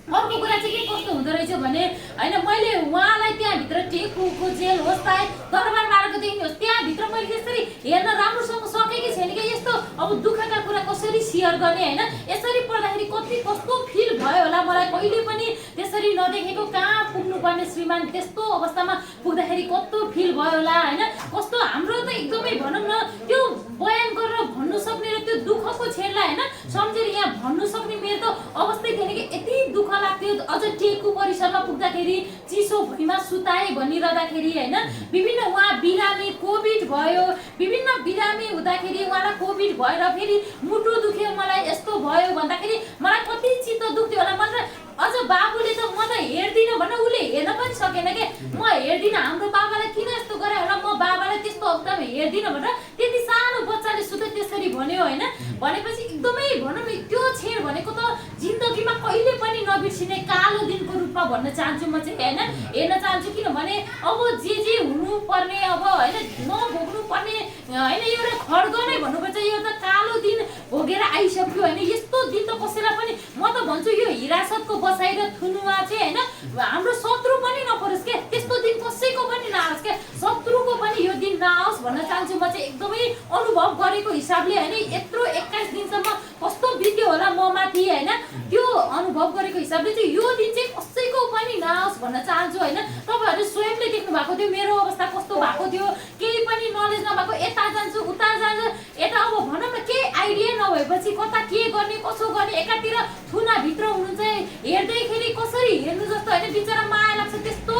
अर्को कुरा चाहिँ के कस्तो हुँदो रहेछ भने होइन मैले उहाँलाई त्यहाँभित्र टेकुको जेल होस् चाहे दरबार मार्गको देखिने होस् त्यहाँभित्र मैले त्यसरी हेर्न राम्रोसँग सकेकी छैन कि यस्तो अब दुःखका कुरा कसरी सेयर गर्ने होइन। यसरी पर्दाखेरि कति कस्तो फिल भयो होला मलाई, कहिले पनि त्यसरी नदेखेको कहाँ पुग्नुपर्ने श्रीमान त्यस्तो अवस्थामा पुग्दाखेरि कस्तो फिल भयो होला होइन। कस्तो हाम्रो त एकदमै भनौँ न त्यो बयान गरेर भन्नु सक्ने र त्यो दुःखको छेडलाई होइन सम्झेर यहाँ भन्नु सक्ने मेरो त अवस्थै थिएन कि यति दुःख लाग्थ्यो। अझ टेकु परिसरमा पुग्दाखेरि चिसो भुइँमा सुताए भनिरहँदाखेरि होइन विभिन्न उहाँ बिरामी कोभिड भयो, विभिन्न बिरामी हुँदाखेरि उहाँलाई कोभिड भएर फेरि मुटु दुख्यो मलाई यस्तो भयो भन्दाखेरि मलाई कति चित्त दुख्थ्यो होला। मात्र अझ बाबुले त म त हेर्दिनँ भनेर उसले हेर्न पनि सकेन के म हेर्दिनँ हाम्रो बाबालाई किन यस्तो गरे होला, म बाबालाई त्यस्तो अवस्थामा हेर्दिनँ भनेर त्यति सानो बच्चाले सुधै त्यसरी भन्यो होइन। भनेपछि एकदमै भनौँ न त्यो क्षण भनेको त जिन्दगीमा कहिले पनि नबिर्सिने कालो दिनको रूपमा भन्न चाहन्छु म चाहिँ होइन। हेर्न चाहन्छु किनभने अब जे हुनुपर्ने अब होइन नभोग्नु पर्ने होइन एउटा खड्ग नै भन्नुपर्छ यो त कालो दिन भोगेर आइसक्यो होइन। यस्तो दिन त कसैलाई पनि म त भन्छु यो हिरासतको बसाइ र थुनुवा चाहिँ होइन हाम्रो शत्रु पनि नपरोस् के, त्यस्तो दिन कसैको पनि नआओस् के, शत्रुको पनि यो दिन नआओस् भन्न चाहन्छु म चाहिँ। एकदमै अनुभव गरेको हिसाबले होइन यत्रो 21 दिनसम्म कस्तो बित्यो होला म माथि होइन त्यो अनुभव गरेको हिसाबले चाहिँ यो दिन चाहिँ कसैको पनि नआओस् भन्न चाहन्छु होइन। तपाईँहरूले स्वयंले देख्नु भएको थियो मेरो अवस्था कस्तो भएको थियो, केही पनि नलेज नभएको यता जान्छु उता जान्छु यता अब भनौँ न केही आइडिया नभएपछि कता के गर्ने कसो गर्ने एकातिर थुनाभित्र हुनुहुन्छ हेर्दैखेरि कसरी हेर्नु जस्तो होइन बिचरा माया लाग्छ। त्यस्तो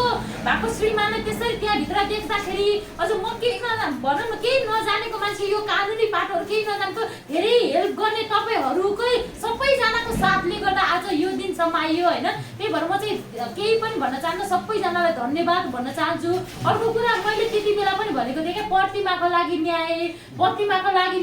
भएको श्रीमानले त्यसरी त्यहाँभित्र देख्दाखेरि अझ म केही भनौँ न केही नजानेको मान्छे यो कानुनी पाठहरू केही नजानेको धेरै हेल्प गर्ने तपाईँहरूकै सबैजनाको साथले गर्दा आज यो दिनसम्म आइयो होइन। त्यही भएर म चाहिँ केही पनि भन्न चाहन्न, सबैजनालाई धन्यवाद भन्न चाहन्छु। अर्को कुरा मैले त्यति बेला पनि भनेको थिएँ क्या प्रतिमाको लागि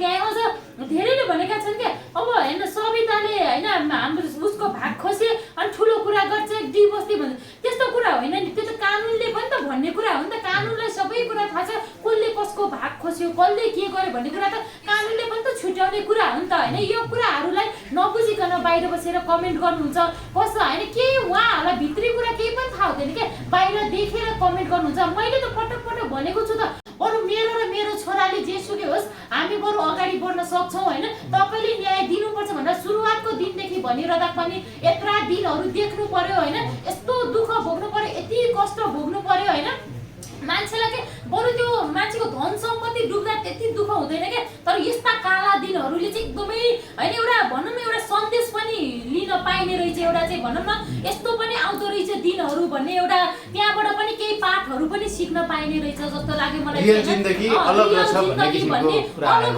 न्याय अझ धेरैले भनेका छन् क्या अब होइन सविताले होइन हाम्रो उसको भाग खसे अनि ठुलो कुरा गर्छ डिभोर्सले भन्छ त्यस्तो कुरा होइन नि। त्यो त कानुनले पनि त भन्ने कुरा हो नि त, कानुनलाई सबै कुरा थाहा छ कसले कसको भाग खस्यो कसले के गर्यो भन्ने कुरा त कानुनले पनि त छुट्याउने कुरा हो नि त होइन। यो कुराहरूलाई नबुझिकन बाहिर बसेर कमेन्ट गर्नुहुन्छ कस्तो होइन के उहाँहरूलाई भित्री कुरा केही पनि थाहा हुँदैन क्या बाहिर देखेर कमेन्ट गर्नुहुन्छ। मैले त पटक भनेको छु त बरु मेरो छोराले जेसुकै होस् हामी बरु अगाडि बढ्न सक्छौँ होइन। तपाईँले न्याय दिनुपर्छ भनेर सुरुवातको दिनदेखि भनिरहँदा पनि यत्रा दिनहरू देख्नु पर्यो होइन, यस्तो दुःख भोग्नु पर्यो यति कष्ट भोग्नु पर्यो होइन। मान्छेलाई के बरु त्यो मान्छेको धन सम्पत्ति डुब्दा त्यति दुःख हुँदैन क्या, तर यस्ता काला दिनहरूले चाहिँ एकदमै होइन एउटा भनौँ न एउटा सन्देश पनि लिन पाइने रहेछ, एउटा चाहिँ भनौँ न यस्तो पनि आउँदो रहेछ दिनहरू भन्ने एउटा त्यहाँबाट पनि केही पाठहरू पनि सिक्न पाइने रहेछ जस्तो लाग्यो मलाई। जिन्दगी अलग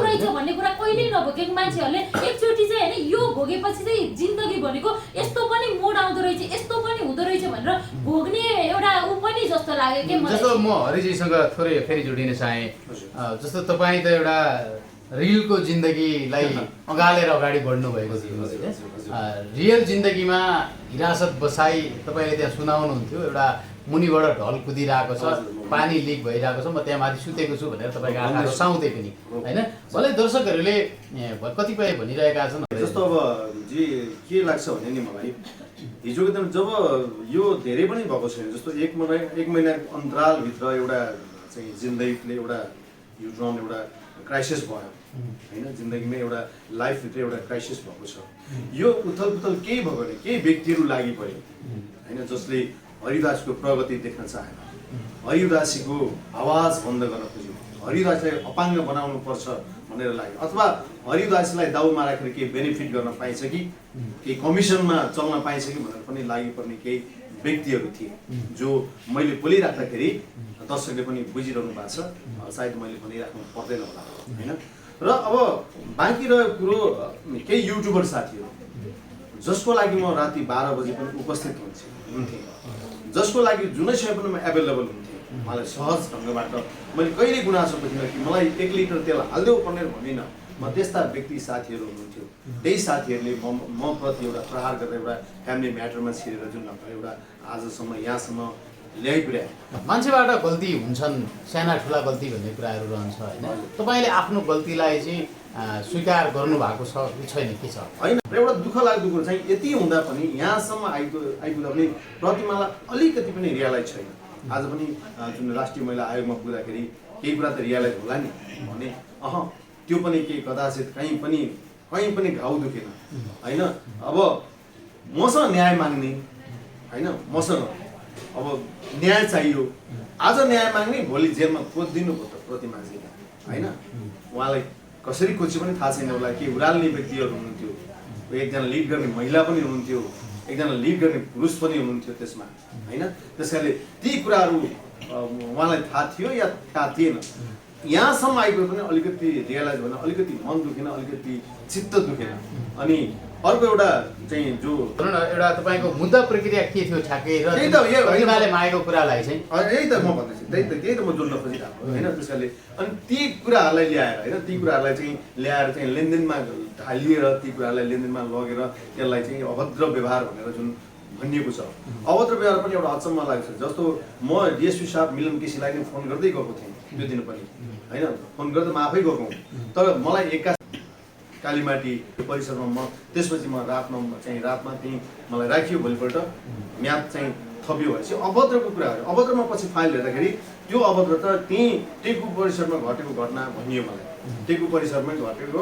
रहेछ भन्ने कुरा कहिल्यै नभोगेको मान्छेहरूले एकचोटि चाहिँ होइन यो भोगेपछि चाहिँ जिन्दगी भनेको यस्तो पनि मोड आउँदो रहेछ यस्तो पनि हुँदो रहेछ भनेर भोग्ने एउटा ऊ पनि जस्तो लाग्यो कि मलाई। म हरिजीसँग थोरै फेरि जोडिन चाहेँ जस्तो तपाईँ त एउटा रियलको जिन्दगीलाई अगालेर अगाडि बढ्नु भएको थियो। रियल जिन्दगीमा हिरासत बसाई तपाईँले त्यहाँ सुनाउनुहुन्थ्यो एउटा मुनिबाट ढल कुदिरहेको छ पानी लिक भइरहेको छ म त्यहाँ माथि सुतेको छु भनेर तपाईँको आँखाहरू साउँदै पनि होइन। भलै दर्शकहरूले कतिपय भनिरहेका छन् जस्तो अब जे के लाग्छ भने नि मलाई हिजोको दिन जब यो धेरै पनि भएको छैन जस्तो एक महिना अन्तरालभित्र एउटा चाहिँ जिन्दगीले एउटा युट्रन एउटा क्राइसिस भयो होइन, जिन्दगीमा एउटा लाइफभित्र एउटा क्राइसिस भएको छ। यो उथलपुथल केही भयो भने केही व्यक्तिहरू लागि पऱ्यो होइन, जसले हरिदासको प्रगति देख्न चाहेन, हरिदासीको आवाज बन्द गर्न खोज्यो, हरिदासलाई अपाङ्ग बनाउनु पर्छ भनेर लाग्यो, अथवा हरिदासलाई दाउमा राखेर केही बेनिफिट गर्न पाइन्छ कि केही कमिसनमा चल्न पाइन्छ कि भनेर पनि लागिपर्ने केही व्यक्तिहरू थिए, जो मैले बोलिराख्दाखेरि दर्शकले पनि बुझिरहनु भएको छ, सायद मैले भनिराख्नु पर्दैन होला होइन। र अब बाँकी रहेको कुरो केही युट्युबर साथीहरू जसको लागि म राति 12 बजे पनि उपस्थित हुन्थेँ, जसको लागि जुनै समय पनि म एभाइलेबल हुन्थेँ, मलाई सहज ढङ्गबाट मैले कहिले गुनासो बुझिनँ कि मलाई 1 लिटर तेल हालिदेऊ भनेर भनिनँ। म त्यस्ता व्यक्ति साथीहरू हुनुहुन्थ्यो, त्यही साथीहरूले म प्रति एउटा प्रहार गरेर एउटा फ्यामिली म्याटरमा छिरेर जुन एउटा आजसम्म यहाँसम्म ल्याइपुर्याए। मान्छेबाट गल्ती हुन्छन्, साना ठुला गल्ती भन्ने कुराहरू रहन्छ होइन। तपाईँले आफ्नो गल्तीलाई चाहिँ स्वीकार गर्नुभएको छ कि छैन, के छ? होइन, एउटा दुःख लाग्दो कुरो चाहिँ यति हुँदा पनि यहाँसम्म आइपुग्दा पनि प्रतिमालाई अलिकति पनि रियलाइज छैन। आज पनि जुन राष्ट्रिय महिला आयोगमा पुग्दाखेरि केही कुरा त रियलाइज होला नि भने त्यो पनि केही कदाचित कहीँ पनि घाउ दुखेन होइन। अब मसँग न्याय माग्ने होइन, मसँग अब न्याय चाहियो, आज न्याय माग्ने भोलि जेलमा खोजिदिनु भयो त प्रतिमाजीलाई होइन। उहाँलाई कसरी खोज्यो पनि थाहा छैन होला, के उराल्ने व्यक्तिहरू हुनुहुन्थ्यो, एकजना लिड गर्ने महिला पनि हुनुहुन्थ्यो, एकजना लिड गर्ने पुरुष पनि हुनुहुन्थ्यो त्यसमा होइन। त्यस कारणले ती कुराहरू उहाँलाई थाहा थियो या थाहा थिएन। यहाँसम्म आइपुग्यो पनि अलिकति रियलाइज भएन, अलिकति मन दुखेन, अलिकति चित्त दुखेन। अनि अर्को एउटा चाहिँ जो एउटा तपाईँको मुद्दा प्रक्रिया के थियो ठ्याक्कै र प्रतिमाले मागेको कुरालाई चाहिँ यही त म भन्दैछु, त्यही त म जोड्न खोजिरहेको होइन। त्यस कारणले अनि ती कुराहरूलाई ल्याएर होइन, ती कुराहरूलाई चाहिँ ल्याएर चाहिँ लेनदेनमा ढालिएर ती कुराहरूलाई लेनदेनमा लगेर त्यसलाई चाहिँ अभद्र व्यवहार भनेर जुन भनिएको छ, अभद्र व्यवहार पनि एउटा अचम्म लाग्छ। जस्तो म डिएसपी साहब मिलन केसीलाई नै फोन गर्दै गएको थिएँ त्यो दिन पनि होइन, फोन गर्दा म आफै गएको, तर मलाई कालीमाटी परिसरमा म त्यसपछि म रातमा त्यहीँ मलाई राखियो। भोलिपल्ट म्याद चाहिँ थपियो भनेपछि अभद्रको कुराहरू, अभद्रमा पछि फाइल हेर्दाखेरि त्यो अभद्र त त्यहीँ टेकु परिसरमा घटेको घटना भनियो मलाई, टेकु परिसरमै घटेको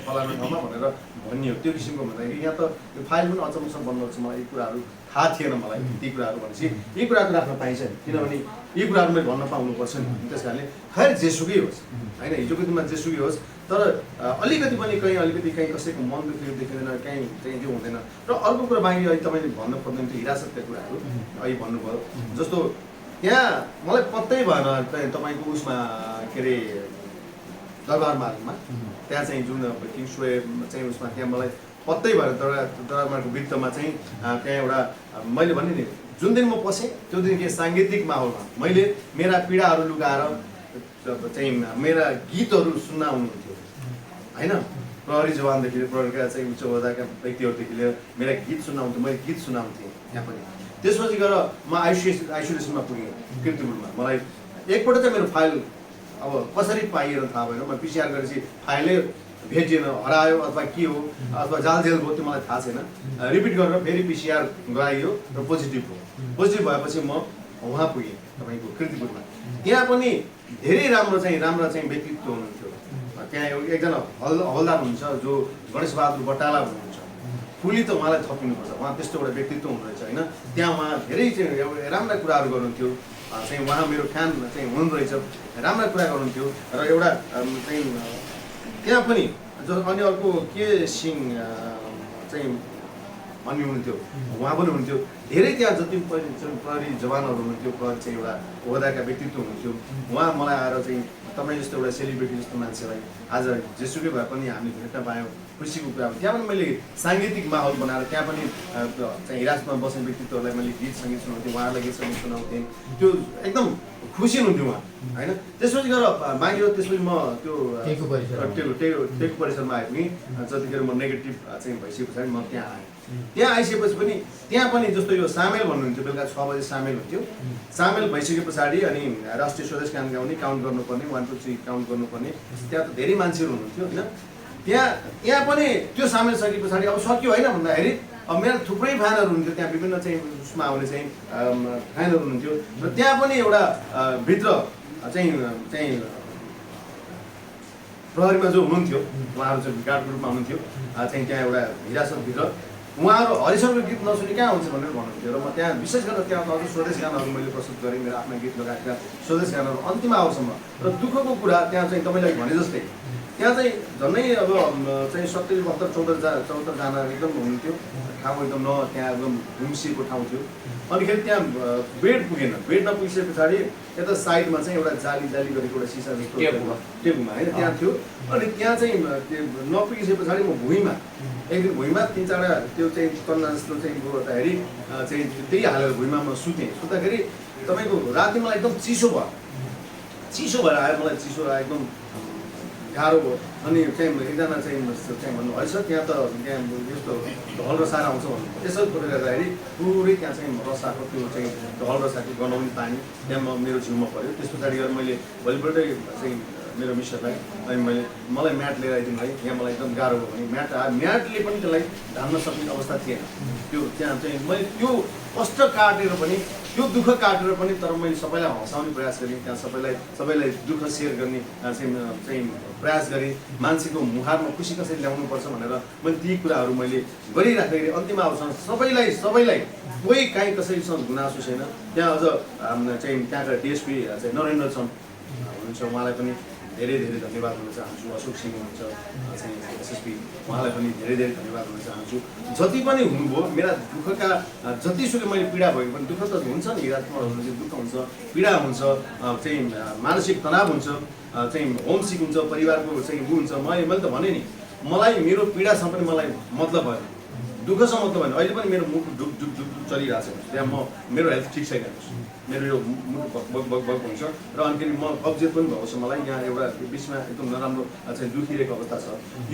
फलानु ठाउँमा भनेर भनियो। त्यो किसिमको भन्दाखेरि यहाँ त यो फाइल पनि अचम्मसँग बन्द गर्छ। मलाई यी कुराहरू थाहा थिएन मलाई, ती कुराहरू भनेपछि यी कुराहरू राख्न पाइन्छ नि, किनभने यी कुराहरू मैले भन्न पाउनुपर्छ नि। त्यस कारणले खैर जेसुकै होस् होइन, हिजोको दिनमा जेसुकै होस्, तर अलिकति पनि कहीँ कसैको मन देखिँदैन, कहीँ चाहिँ त्यो हुँदैन। र अर्को कुरा बाँकी अहिले तपाईँले भन्नु पर्दैन थियो हिरासतका कुराहरू अहिले भन्नुभयो, जस्तो त्यहाँ मलाई पत्तै भएन तपाईँको उसमा के अरे दरबार मार्गमा त्यहाँ चाहिँ जुन किङ्सवे चाहिँ उसमा त्यहाँ मलाई पत्तै भएन। दरबार मार्गको वृत्तमा चाहिँ त्यहाँ एउटा मैले भने नि जुन दिन म पसेँ त्यो दिन के साङ्गीतिक माहौलमा मैले मेरा पीडाहरू लुगाएर चाहिँ मेरा गीतहरू सुन्न आउनुहुन्थ्यो होइन। प्रहरी जवानदेखि लिएर प्रहरीका चाहिँ उच्च ओहदाका व्यक्तिहरूदेखि लिएर मेरा गीत सुनाउँथ्यो, मैले गीत सुनाउँथेँ त्यहाँ पनि। त्यसपछि गएर म आइसोलेसनमा पुगेँ कीर्तिपुरमा। मलाई एकपल्ट चाहिँ मेरो फाइल अब कसरी पाइएर थाहा भएन, म पिसिआर गरेपछि फाइलै भेटिएन, हरायो अथवा के हो अथवा जाल जेल भयो त्यो मलाई थाहा छैन। रिपिट गरेर फेरि पिसिआर गराइयो र पोजिटिभ हो। पोजिटिभ भएपछि म उहाँ पुगेँ तपाईँको कीर्तिपुरमा। त्यहाँ पनि धेरै राम्रा चाहिँ व्यक्तित्व हुनुहुन्थ्यो। त्यहाँ एकजना हवलदार हुनुहुन्छ जो गणेश बहादुर बटाला हुनुहुन्छ, फुली त उहाँलाई थपिनुपर्छ, उहाँ त्यस्तो एउटा व्यक्तित्व हुनुहुरहेछ होइन। त्यहाँ उहाँ धेरै चाहिँ राम्रा कुराहरू गर्नुहुन्थ्यो, चाहिँ उहाँ मेरो फ्यान चाहिँ हुनुहुरहेछ, राम्रा कुरा गर्नुहुन्थ्यो। र एउटा चाहिँ त्यहाँ पनि अनि अर्को के सिंह चाहिँ भन्ने हुनुहुन्थ्यो, उहाँ पनि हुनुहुन्थ्यो। धेरै त्यहाँ जति प्रहरी जवानहरू हुनुहुन्थ्यो, प्रहरी चाहिँ एउटा ओहदाका व्यक्तित्व हुनुहुन्थ्यो। उहाँ मलाई आएर चाहिँ तपाईँ जस्तो एउटा सेलिब्रिटी जस्तो मान्छेलाई आज जेसुकै भए पनि हामी भेट्न पायौँ, खुसीको कुरा हो। त्यहाँ पनि मैले साङ्गीतिक माहौल बनाएर त्यहाँ पनि चाहिँ हिरासतमा बस्ने व्यक्तित्वहरूलाई मैले गीत सङ्गीत सुनाउँथेँ, उहाँहरूलाई गीत सङ्गीत सुनाउँथेँ। त्यो एकदम खुसी हुनुहुन्थ्यो उहाँ होइन। त्यसपछि गएर माग्यो, त्यसपछि म त्यो टेकु परिसरमा आइपुगेँ। जतिखेर म नेगेटिभ चाहिँ भइसके पछाडि म त्यहाँ आएँ। त्यहाँ आइसकेपछि पनि त्यहाँ पनि जस्तो यो सामेल भन्नुहुन्थ्यो, बेलुका 6 बजे सामेल हुन्थ्यो। सामेल भइसके पछाडि अनि राष्ट्रिय स्वदेश गान गाउने काउन्ट गर्नुपर्ने 1 2 3 काउन्ट गर्नुपर्ने, त्यहाँ त धेरै मान्छेहरू हुनुहुन्थ्यो होइन। त्यहाँ पनि त्यो सामेल सके पछाडि अब सक्यो होइन भन्दाखेरि अब मेरो थुप्रै फ्यानहरू हुन्थ्यो त्यहाँ, विभिन्न चाहिँ उसमा आउने चाहिँ फ्यानहरू हुनुहुन्थ्यो। र त्यहाँ पनि एउटा भित्र चाहिँ प्रहरीमा जो हुनुहुन्थ्यो उहाँहरू चाहिँ गार्डको रूपमा हुनुहुन्थ्यो चाहिँ त्यहाँ एउटा हिरासतभित्र उहाँहरू हरिशंकर गीत नसुनि कहाँ हुन्छ भनेर भन्नुहुन्थ्यो र म त्यहाँ विशेष गरेर त्यहाँ अझ स्वदेश गानाहरू मैले प्रस्तुत गरेँ मेरो आफ्ना गीत लगाएका स्वदेश गानाहरू अन्तिम आवरसम्म र दुःखको कुरा त्यहाँ चाहिँ तपाईँलाई भने जस्तै त्यहाँ चाहिँ झन्डै अब चाहिँ 70 72 74 जना एकदम हुनुहुन्थ्यो ठाउँ एकदम त्यहाँ एकदम गुम्सिएको ठाउँ थियो अनिखेरि त्यहाँ बेड पुगेन बेड नपुगिसके पछाडि यता साइडमा चाहिँ एउटा जाली गरेको एउटा सिसा जस्तो टेबुलमा होइन त्यहाँ थियो अनि त्यहाँ चाहिँ नपुगिसके पछाडि म भुइँमा एक दिन भुइँमा 3-4 त्यो चाहिँ तन्ना जस्तो चाहिँ गर्दाखेरि चाहिँ त्यही हालेर भुइँमा म सुत्दाखेरि तपाईँको राति मलाई एकदम चिसो भएर आयो मलाई चिसो आयो एकदम गाह्रो भयो अनि चाहिँ एकजना चाहिँ भन्नु है सर त्यहाँ त त्यहाँ यस्तो ढल रसाएर आउँछ भन्नु यसो खोलेर हेर्दाखेरि पुरै त्यहाँ चाहिँ रसाको त्यो चाहिँ ढल रसाको गनाउने पानी त्यहाँ मेरो जिउमा पऱ्यो त्यस पछाडि गएर मैले भोलिपल्टै चाहिँ मेरो मिसहरूलाई अनि मलाई म्याट लिएर आइदिनु है यहाँ मलाई एकदम गाह्रो भयो भने म्याटले पनि त्यसलाई धान्न सक्ने अवस्था थिएन त्यो त्यहाँ चाहिँ मैले त्यो कष्ट काटेर पनि त्यो दुःख काटेर पनि तर मैले सबैलाई हँसाउने प्रयास गरेँ त्यहाँ सबैलाई दुःख सेयर गर्ने चाहिँ प्रयास गरेँ मान्छेको मुहारमा खुसी कसरी ल्याउनुपर्छ भनेर मैले ती कुराहरू मैले गरिराख्दाखेरि अन्तिम आवश्यक सबैलाई कोही काहीँ कसैसँग गुनासो छैन त्यहाँ अझ चाहिँ त्यहाँका डिएसपी चाहिँ नरेन्द्र चन्द हुनुहुन्छ उहाँलाई पनि धेरै धन्यवाद भन्न चाहन्छु अशोक सिंह हुनुहुन्छ चाहिँ एसएसपी उहाँलाई पनि धेरै धन्यवाद भन्न चाहन्छु जति पनि हुनुभयो मेरा दुःखका जतिसुकै मैले पीडा भएको पनि दुःख त हुन्छ नि हिरासतमा हुनुहुन्छ दुःख हुन्छ पीडा हुन्छ चाहिँ मानसिक तनाव हुन्छ चाहिँ होमसिक हुन्छ परिवारको चाहिँ ऊ हुन्छ मैले त भने नि मलाई मेरो पीडासँग पनि मलाई मतलब भयो दुःखसँग मतलब भएन अहिले पनि मेरो मुख ढुक चलिरहेको छ त्यहाँ मेरो हेल्थ ठिक छैन मेरो यो मुख बग हुन्छ र अनि म कब्जियत पनि भएको छ मलाई यहाँ एउटा बिचमा एकदम नराम्रो चाहिँ दुखिरहेको अवस्था छ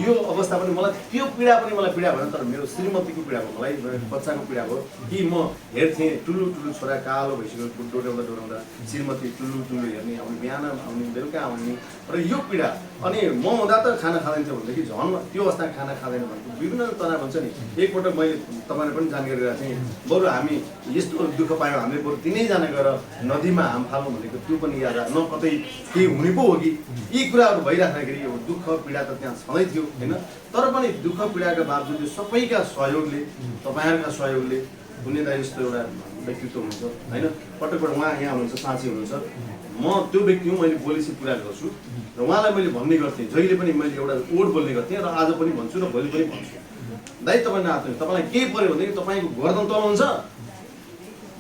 यो अवस्था पनि मलाई त्यो पीडा पनि मलाई पीडा भएन तर मेरो श्रीमतीको पीडा भयो मलाई बच्चाको पीडा भयो कि म हेर्थेँ ठुलो छोरा कालो भइसक्यो डोराउँदा श्रीमती ठुलो हेर्ने आउने बिहान आउने बेलुका आउने र यो पीडा अनि म हुँदा त खाना खाँदैन थियो भनेदेखि झन् त्यो अवस्था खाना खाँदैन भनेको विभिन्न तनाव हुन्छ नि एकपटक मैले तपाईँलाई पनि जानकारी दिएको थिएँ बरु हामी यस्तो दुःख पायौँ हामीले बरु 3 जना गएर नदीमा हाम फाल्नु भनेको त्यो पनि याद न कतै केही हुने पो हो कि यी कुराहरू भइराख्दाखेरि यो दुःख पीडा त त्यहाँ छँदै थियो होइन तर पनि दुःख पीडाका बावजुद यो सबैका सहयोगले तपाईँहरूका सहयोगले पुण्यदायी जस्तो एउटा व्यक्तित्व हुनुहुन्छ होइन पटक उहाँ यहाँ हुनुहुन्छ साँची हुनुहुन्छ म त्यो व्यक्ति हुँ मैले पोलिसी पुरा गर्छु र उहाँलाई मैले भन्ने गर्थेँ जहिले पनि मैले एउटा ओड बोल्ने गर्थेँ र आज पनि भन्छु र भोलि पनि भन्छु दाइ तपाईँ नआत्नु तपाईँलाई केही पऱ्यो भनेदेखि तपाईँको गर्दन तल हुन्छ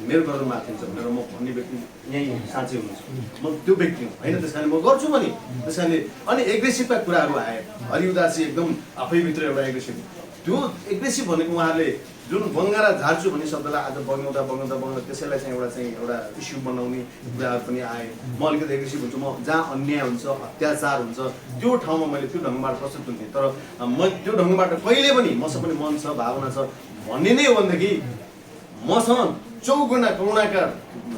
मेरो गर्दन माथि हुन्छ भनेर म भन्ने व्यक्ति यहीँ साँच्चै हुनुहुन्छ म त्यो व्यक्ति हुँ होइन त्यस कारण म गर्छु पनि त्यस कारणले अनि एग्रेसिभका कुराहरू आए हरिउदासी एकदम आफैभित्र एउटा एग्रेसिभ त्यो एग्रेसिभ भनेको उहाँहरूले जुन बङ्गारा झार्छु भन्ने शब्दलाई आज बगाउँदा त्यसैलाई चाहिँ एउटा इस्यु बनाउने कुराहरू पनि आए म अलिकति एग्रेसिभ हुन्छु म जहाँ अन्याय हुन्छ अत्याचार हुन्छ त्यो ठाउँमा मैले त्यो ढङ्गबाट प्रस्तुत हुन्थेँ तर म त्यो ढङ्गबाट कहिले पनि मसँग पनि मन छ भावना छ भन्ने नै हो भनेदेखि मसँग 4 गुणा करुणाका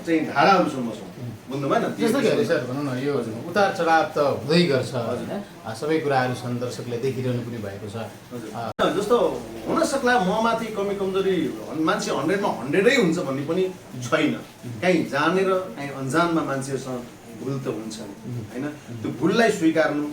चाहिँ धाराहरू छन् मसँग बुझ्नु भएन त्यस्तो के सर भनौँ न यो उतार चढाव त हुँदै गर्छ होइन सबै कुराहरू सन्दर्शकले देखिरहनु पनि भएको छ जस्तो हुन सक्ला ममाथि कमी कमजोरी मान्छे 100 मा 100 हुन्छ भन्ने पनि छैन कहीँ जानेर कहीँ अन्जानमा मान्छेसँग भुल त हुन्छ होइन त्यो भुललाई स्वीकार्नु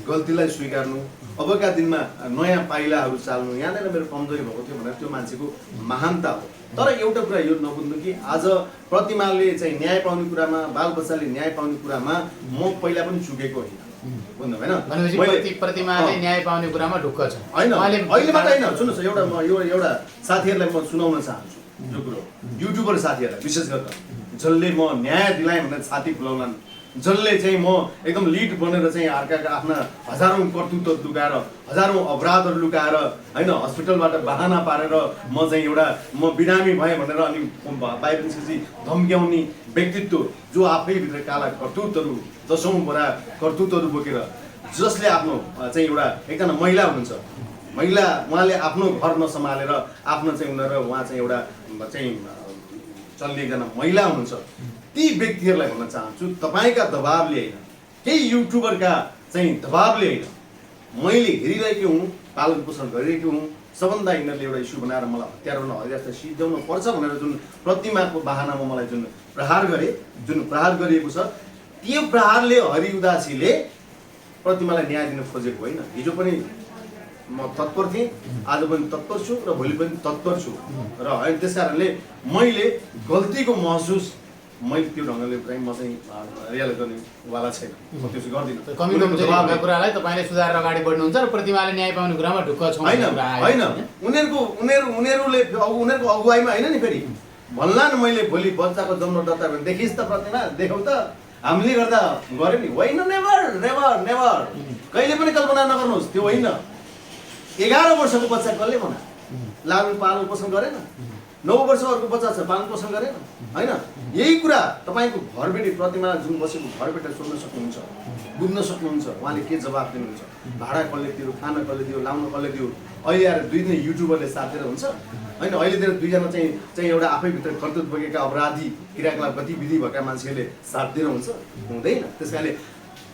गल्तीलाई स्वीकार्नु अबका दिनमा नयाँ पाइलाहरू चाल्नु यहाँनिर मेरो कमजोरी भएको थियो भनेर त्यो मान्छेको महानता हो तर एउटा कुरा यो नबुझ्नु कि आज प्रतिमाले चाहिँ न्याय पाउने कुरामा बालबच्चाले न्याय पाउने कुरामा म पहिला पनि चुकेको होइन बुझ्नु भएन प्रतिमाले न्याय पाउने कुरामा ढुक्क छ होइन अहिले मात्रै होइन सुन्नुहोस् एउटा म एउटा साथीहरूलाई म सुनाउन चाहन्छु यो कुरो युट्युबर साथीहरूलाई विशेष गरेर जसले म न्याय दिलाएँ भनेर छाती फुलाउलान् जसले चाहिँ म एकदम लिड बनेर चाहिँ अर्काका आफ्ना हजारौँ कर्तुत्व लुकाएर हजारौँ अपराधहरू लुकाएर होइन हस्पिटलबाट बहाना पारेर म चाहिँ एउटा म बिरामी भएँ भनेर अनि बाहिर निस्केपछि धम्क्याउने व्यक्तित्व जो आफैभित्र काला कर्तुत्वहरू 10औं बडा कर्तुत्वहरू बोकेर जसले आफ्नो चाहिँ एउटा एकजना महिला हुनुहुन्छ महिला उहाँले आफ्नो घर नसम्हालेर आफ्नो चाहिँ उहाँ चाहिँ एउटा चाहिँ चल्ने एकजना महिला हुनुहुन्छ ती व्यक्तिहरूलाई भन्न चाहन्छु तपाईँका दबावले होइन केही युट्युबरका चाहिँ दबावले होइन मैले हेरिरहेको हुँ पालन पोषण गरिरहेको हुँ सबभन्दा यिनीहरूले एउटा इस्यु बनाएर मलाई हत्या गर्न हरियास्ता सिद्ध्याउनु पर्छ भनेर जुन प्रतिमाको बाहनामा मलाई जुन प्रहार गरिएको छ त्यो प्रहारले हरि उदासीले प्रतिमालाई न्याय दिन खोजेको होइन। हिजो पनि म तत्पर थिएँ, आज पनि तत्पर छु र भोलि पनि तत्पर छु र होइन। त्यस कारणले मैले गल्तीको महसुस मैले त्यो ढङ्गले चाहिँ म चाहिँ रियलाइज गर्नेवाला छैन, म त्यसो गर्दिनँ। कमी कमजोरी भएको कुरालाई तपाईँले सुधारेर अगाडि बढ्नुहुन्छ र प्रतिमाले न्याय पाउने कुरामा ढुक्क छौँ होइन होइन। उनीहरूले उनीहरूको अगुवाईमा होइन नि, फेरि भन्ला न मैले भोलि बच्चाको जन्म दर्ता गरेँ, देखिस् त प्रतिमा, देखाउ त, हामीले गर्दा गऱ्यो नि। होइन, नेभर नेभर नेभर, कहिले पनि कल्पना नगर्नुहोस् त्यो होइन। 11 वर्षको बच्चा कसले बना लालन पालन पोषण गरेन, 9 वर्षहरूको बच्चा छ पालन पोषण गरेन होइन। यही कुरा तपाईँको घरबेटी प्रतिमा जुन बसेको घरबेटी सोध्न सक्नुहुन्छ, बुझ्न सक्नुहुन्छ उहाँले के जवाफ दिनुहुन्छ। भाडा कसले दियो, खाना कसले दियो, लाउन कसले दियो। अहिले आएर 2 दिन युट्युबरले साथ दिएर हुन्छ होइन। अहिलेतिर 2 जना चाहिँ एउटा आफैभित्र कर्तव्य बोकेका अपराधी क्रियाकलाप गतिविधि भएका मान्छेले साथ दिएर हुन्छ, हुँदैन। त्यस कारणले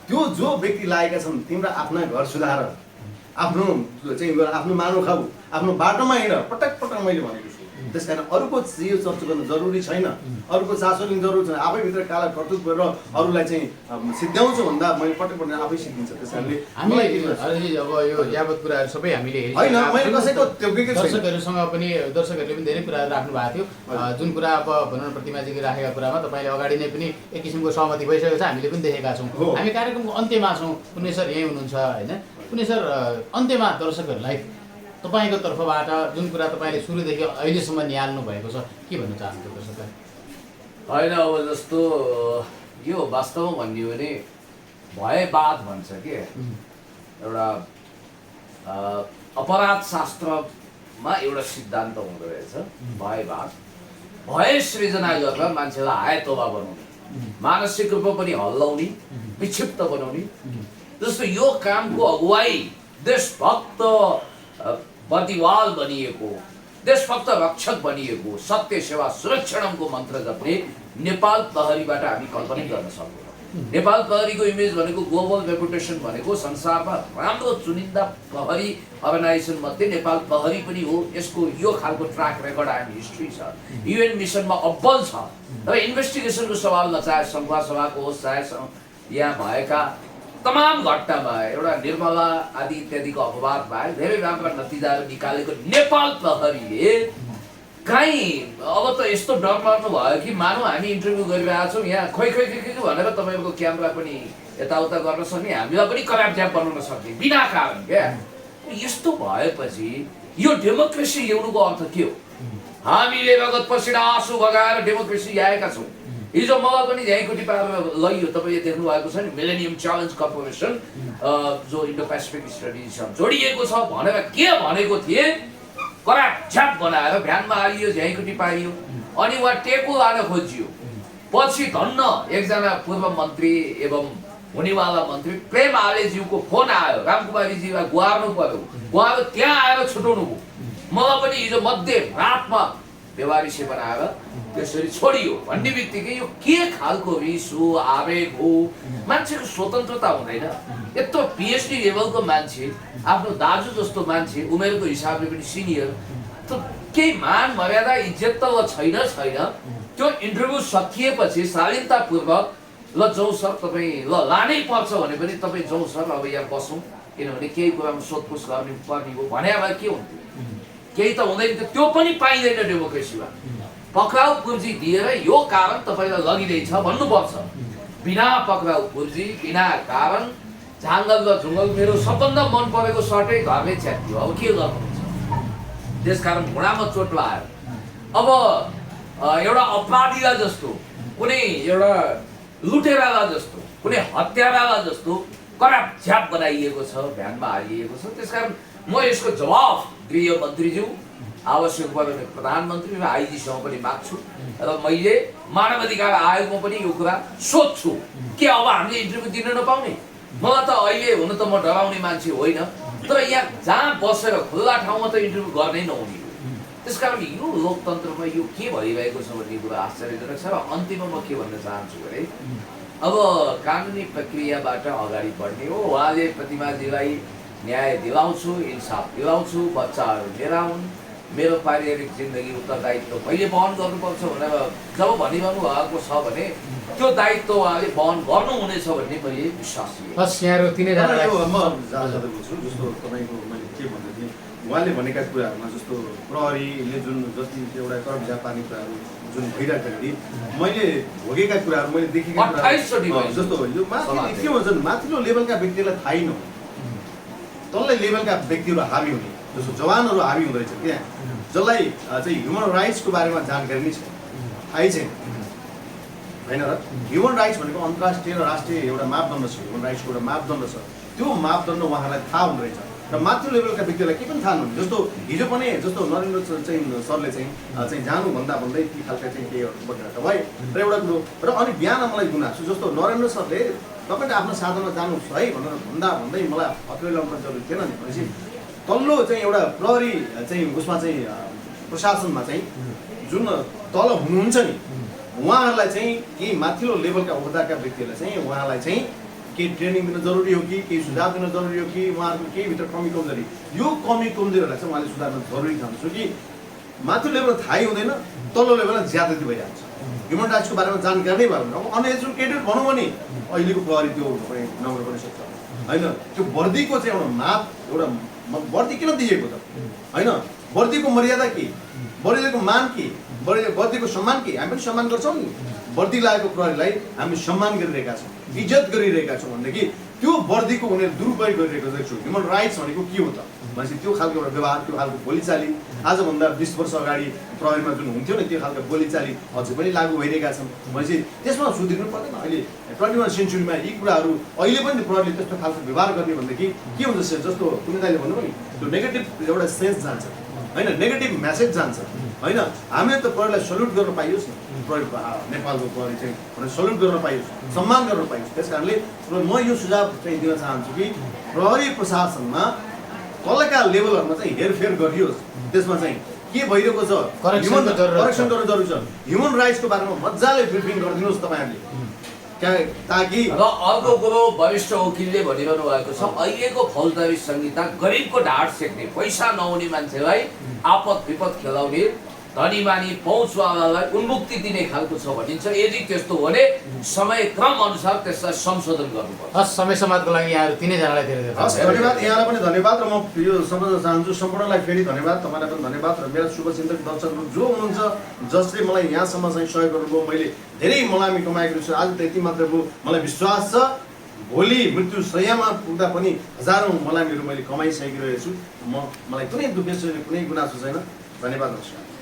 त्यो जो व्यक्ति लागेका छन् तिम्रो आफ्ना घर सुधार, आफ्नो चाहिँ आफ्नो मानव खाऊ, आफ्नो बाटोमा हिँड, पटक पटक मैले भनेको छु। त्यस कारण अरूको यो चर्चा गर्न जरुरी छैन, अरूको चासो लिनु जरुरी छैन। आफैभित्र काला कर्तुत गरेर अरूलाई चाहिँ सिद्ध्याउँछु भन्दा मैले पटक पटक आफै सिद्धिन्छ। त्यस कारणले हामीलाई अब यो यावत कुराहरू सबै हामीले होइन, मैले कसैको त्यो दर्शकहरूसँग पनि दर्शकहरूले पनि धेरै कुराहरू राख्नु भएको थियो। जुन कुरा अब भनौँ न प्रतिमाजीले राखेका कुरामा तपाईँले अगाडि नै पनि एक किसिमको सहमति भइसकेको छ, हामीले पनि देखेका छौँ। हामी कार्यक्रमको अन्त्यमा छौँ, कुनै सर यहीँ हुनुहुन्छ होइन, कुनै सर अन्त्यमा दर्शकहरूलाई तपाईँको तर्फबाट जुन कुरा तपाईँले सुरुदेखि अहिलेसम्म निहाल्नु भएको छ के भन्न चाहनुहुन्छ दर्शकलाई? होइन, अब जस्तो यो वास्तवमा भन्ने हो भने भयवाद भन्छ के, एउटा अपराध शास्त्रमा एउटा सिद्धान्त हुँदो रहेछ भयवाद। भय सृजना गरेर मान्छेलाई हायतोबा बनाउने, मानसिक रूपमा पनि हल्लाउने, विक्षिप्त बनाउने। जस्तो यो कामको अगुवाई देशभक्त प्रतिवाल बनिएको, देशभक्त रक्षक बनिएको, सत्य सेवा सुरक्षणमको मन्त्र जप्ने नेपाल प्रहरीबाट हामी कल्पना गर्न सक्दैनौँ। नेपाल प्रहरीको इमेज भनेको, ग्लोबल रेपुटेसन भनेको संसारमा राम्रो चुनिन्दा प्रहरी अर्गनाइजेसन मध्ये नेपाल प्रहरी पनि हो। यसको यो खालको ट्र्याक रेकर्ड एन्ड हिस्ट्री छ, युएन मिसनमा अब्बल छ। र इन्भेस्टिगेसनको सवालमा चाहे सङ्घुवा सभाको होस्, चाहे यहाँ भएका तमाम घटनामा एउटा निर्मला आदि इत्यादिको अपवाद बाहेक धेरै राम्रा नतिजाहरू निकालेको नेपाल प्रहरीले कहीँ अब त यस्तो डर मार्नु भयो कि मानौ हामी इन्टरभ्यू गरिरहेको छौँ, यहाँ खोइ खोइ खोइ भनेर तपाईँको क्यामेरा पनि यताउता गर्न सक्ने, हामीलाई पनि कराप ज्याप बनाउन सक्ने बिना कारण क्या। यस्तो भएपछि यो डेमोक्रेसी ल्याउनुको अर्थ के हो? हामीले रगत पसिना आँसु बगाएर डेमोक्रेसी ल्याएका छौँ। हिजो मलाई पनि झ्याइकोटी पारेर लैयो, तपाईँले देख्नु भएको छ नि, मिलेनियम च्यालेन्ज कर्पोरेसन जो इन्डो पेसिफिक स्टडिजसँग जोडिएको छ भनेर के भनेको थिए, कराप झ्याप बनाएर भ्यानमा हालियो, झ्याइकोटी पारियो, अनि उहाँ टेको लान खोजियो। पछि धन्न एकजना पूर्व मन्त्री एवं हुनेवाला मन्त्री प्रेम आलेज्यूको फोन आयो, रामकुमारीजीलाई गुहार्नु पर्यो, उहाँले त्यहाँ आएर छुटाउनु भयो। मलाई पनि हिजो मध्यरातमा बेवारिसे बनाएर त्यसरी छोडियो भन्ने बित्तिकै यो के खालको रिस हो, आवेग हो? मान्छेको स्वतन्त्रता हुँदैन। यत्रो पिएचडी लेभलको मान्छे, आफ्नो दाजु जस्तो मान्छे, उमेरको हिसाबले पनि सिनियर, त केही मान मर्यादा इज्जत त छैन। त्यो इन्टरभ्यू सकिएपछि शालीनतापूर्वक ल जाउँ सर तपाईँ, ल लानै पर्छ भने पनि तपाईँ जाउँ सर अब यहाँ बसौँ, किनभने केही कुरामा सोधपुछ गर्नु पर्ने हो भने अब के हुन्थ्यो? केही त हुँदैन। त्यो पनि पाइँदैन डेमोक्रेसीमा। पक्राउ पुर्जी दिएर यो कारण तपाईँलाई लगिँदैछ भन्नुपर्छ। बिना पक्राउ पुर्जी, बिना कारण झाङ्गल र झुङ्गल मेरो सबभन्दा मन परेको सर्टै घरले च्यातियो। अब के गर्नुहुन्छ? त्यसकारण घुँडामा चोट लाग्यो। अब एउटा अपराधीलाई जस्तो, कुनै एउटा लुटेरालाई जस्तो, कुनै हत्यारालाई जस्तो कराप झ्याप बनाइएको छ, भ्यानमा हालिएको छ। त्यसकारण म यसको जवाफ गृहमन्त्रीज्यू, आवश्यक पऱ्यो भने प्रधानमन्त्री र आइजीसँग पनि माग्छु र मैले मानवाधिकार आयोगमा पनि यो कुरा सोध्छु कि अब हामीले इन्टरभ्यू दिन नपाउने। मलाई त अहिले हुन त म डराउने मान्छे होइन, तर यहाँ जहाँ बसेर खुल्ला ठाउँमा त इन्टरभ्यू गर्नै नहुने। त्यसकारण यो लोकतन्त्रमा यो के भइरहेको छ भन्ने कुरा आश्चर्यजनक छ। र अन्तिममा म के भन्न चाहन्छु भने अब कानुनी प्रक्रियाबाट अगाडि बढ्ने हो। उहाँले प्रतिमाजीलाई न्याय दिलाउँछु, इन्साफ दिलाउँछु, बच्चाहरू लिएर आउन्, मेरो पारिवारिक जिन्दगी उत्तरदायित्व मैले वहन गर्नुपर्छ भनेर जब भनिरहनु भएको छ भने त्यो दायित्व उहाँले वहन गर्नुहुनेछ भन्ने मैले विश्वास लिएँ। हस् यहाँहरू तिनैजनालाई म जाँदा बुझ्छु जस्तो तपाईँको मैले के भन्दै थिएँ उहाँले भनेका कुराहरूमा जस्तो प्रहरीले जुन जति एउटा कर्जा पार्ने कुराहरू जुन भइराख्दाखेरि मैले भोगेका कुराहरू मैले देखेका 28 चोटि कुराहरू जस्तो यो माथि के भन्छ माथिल्लो लेभलका व्यक्तिलाई थाहै नहुने तल्लो लेभलका व्यक्तिहरू हाबी हुने जस्तो जवानहरू हाबी हुँदो रहेछ त्यहाँ जसलाई चाहिँ ह्युमन राइट्सको बारेमा जानकारी नै छैन थाहै छैन होइन र ह्युमन राइट्स भनेको अन्तर्राष्ट्रिय र राष्ट्रिय एउटा मापदण्ड छ ह्युमन राइट्सको एउटा मापदण्ड छ त्यो मापदण्ड उहाँलाई थाहा हुँदो रहेछ र माथिल्लो लेभलका व्यक्तिलाई के पनि थाहा नहुने जस्तो हिजो पनि जस्तो नरेन्द्र चाहिँ सरले चाहिँ जानुभन्दा भन्दै ती खालका चाहिँ केहीहरू बनिरहेको भए र एउटा कुरो र अनि बिहान मलाई गुनासो जस्तो नरेन्द्र सरले तपाईँले आफ्नो साधनमा जानुहोस् है भनेर भन्दै मलाई हतुवा लगाउन जरुरी थिएन नि भनेपछि तल्लो चाहिँ एउटा प्रहरी चाहिँ उसमा चाहिँ प्रशासनमा चाहिँ जुन तल हुनुहुन्छ नि उहाँहरूलाई चाहिँ केही माथिल्लो लेभलका ओहदाका व्यक्तिहरूलाई चाहिँ उहाँलाई चाहिँ केही ट्रेनिङ दिन जरुरी हो कि केही सुझाव दिन जरुरी हो कि उहाँहरूको केही भित्र कमी कमजोरी यो कमी कमजोरीहरूलाई चाहिँ उहाँले सुधार्न जरुरी ठान्छु कि माथिल्लो लेभल थाहै हुँदैन तल्लो लेभलमा ज्यादती भइरहेको छ ह्युमन राइट्सको बारेमा जानकारी नै भयो अब अनएजुकेटेड भनौँ भने अहिलेको प्रहरी त्यो नहुन पनि सक्छ होइन त्यो वर्दीको चाहिँ एउटा माप एउटा वर्दी किन दिएको त होइन वर्दीको मर्यादा के वर्दीको मान के वर्दीको सम्मान के हामी पनि सम्मान गर्छौँ नि वर्दी लागेको प्रहरीलाई हामी सम्मान गरिरहेका छौँ इज्जत गरिरहेका छौँ भनेदेखि त्यो वर्दीको उनीहरू दुरुपयोग गरिरहेको देख्छु ह्युमन राइट्स भनेको के हो त भनेपछि त्यो खालको एउटा व्यवहार त्यो खालको बोलीचाली आजभन्दा 20 वर्ष अगाडि प्रहरीमा जुन हुन्थ्यो नि त्यो खालको बोलीचाली अझै पनि लागू भइरहेका छन् भनेपछि त्यसमा सुध्रिनु पर्दैन अहिले 21 सेन्चुरीमा यी कुराहरू अहिले पनि प्रहरीले त्यस्तो खालको व्यवहार गर्ने भनेदेखि के हुन्छ जस्तो कुनै दाइले भन्नु पनि त्यो नेगेटिभ एउटा सेन्स जान्छ होइन नेगेटिभ मेसेज जान्छ होइन हामीले त प्रहरीलाई सल्युट गर्न पाइयोस् न प्रहरी नेपालको प्रहरी चाहिँ सल्युट गर्न पाइयोस् सम्मान गर्न पाइयोस् त्यस कारणले म यो सुझाव चाहिँ दिन चाहन्छु कि प्रहरी प्रशासनमा तलका लेभलहरूमा चाहिँ हेरफेर गरियोस् त्यसमा चाहिँ के भइरहेको छ करेक्सन गर्न जरुरी छ ह्युमन राइट्सको बारेमा मजाले ब्रिफिङ गरिदिनुहोस् तपाईँहरूले ताकि र अर्को कुरो वरिष्ठ वकिलले भनिरहनु भएको छ अहिलेको फौजदारी संहिता गरिबको ढाड सेक्ने पैसा नहुने मान्छेलाई आपद विपद खेलाउने धनीमानी पहुँचवालालाई उन्मुक्ति दिने खालको छ भनिन्छ यदि त्यस्तो हो भने समय क्रम अनुसार त्यसलाई संशोधन गर्नुपर्छ। हस् समय समाजको लागि यहाँहरू तिनैजनालाई धेरै धेरै धन्यवाद यहाँलाई पनि धन्यवाद र म यो सम्झन चाहन्छु सम्पूर्णलाई फेरि धन्यवाद तपाईँलाई पनि धन्यवाद र मेरा शुभचिन्तक दर्शकहरू जो हुनुहुन्छ जसले मलाई यहाँसम्म चाहिँ सहयोग गर्नुभयो मैले धेरै मलामी कमाएको छु आज त यति मात्र भयो मलाई विश्वास छ भोलि मृत्यु शय्यामा पुग्दा पनि हजारौँ मलामीहरू मैले कमाइसकिरहेको छु मलाई कुनै दुःख छैन कुनै गुनासो छैन धन्यवाद नमस्कार।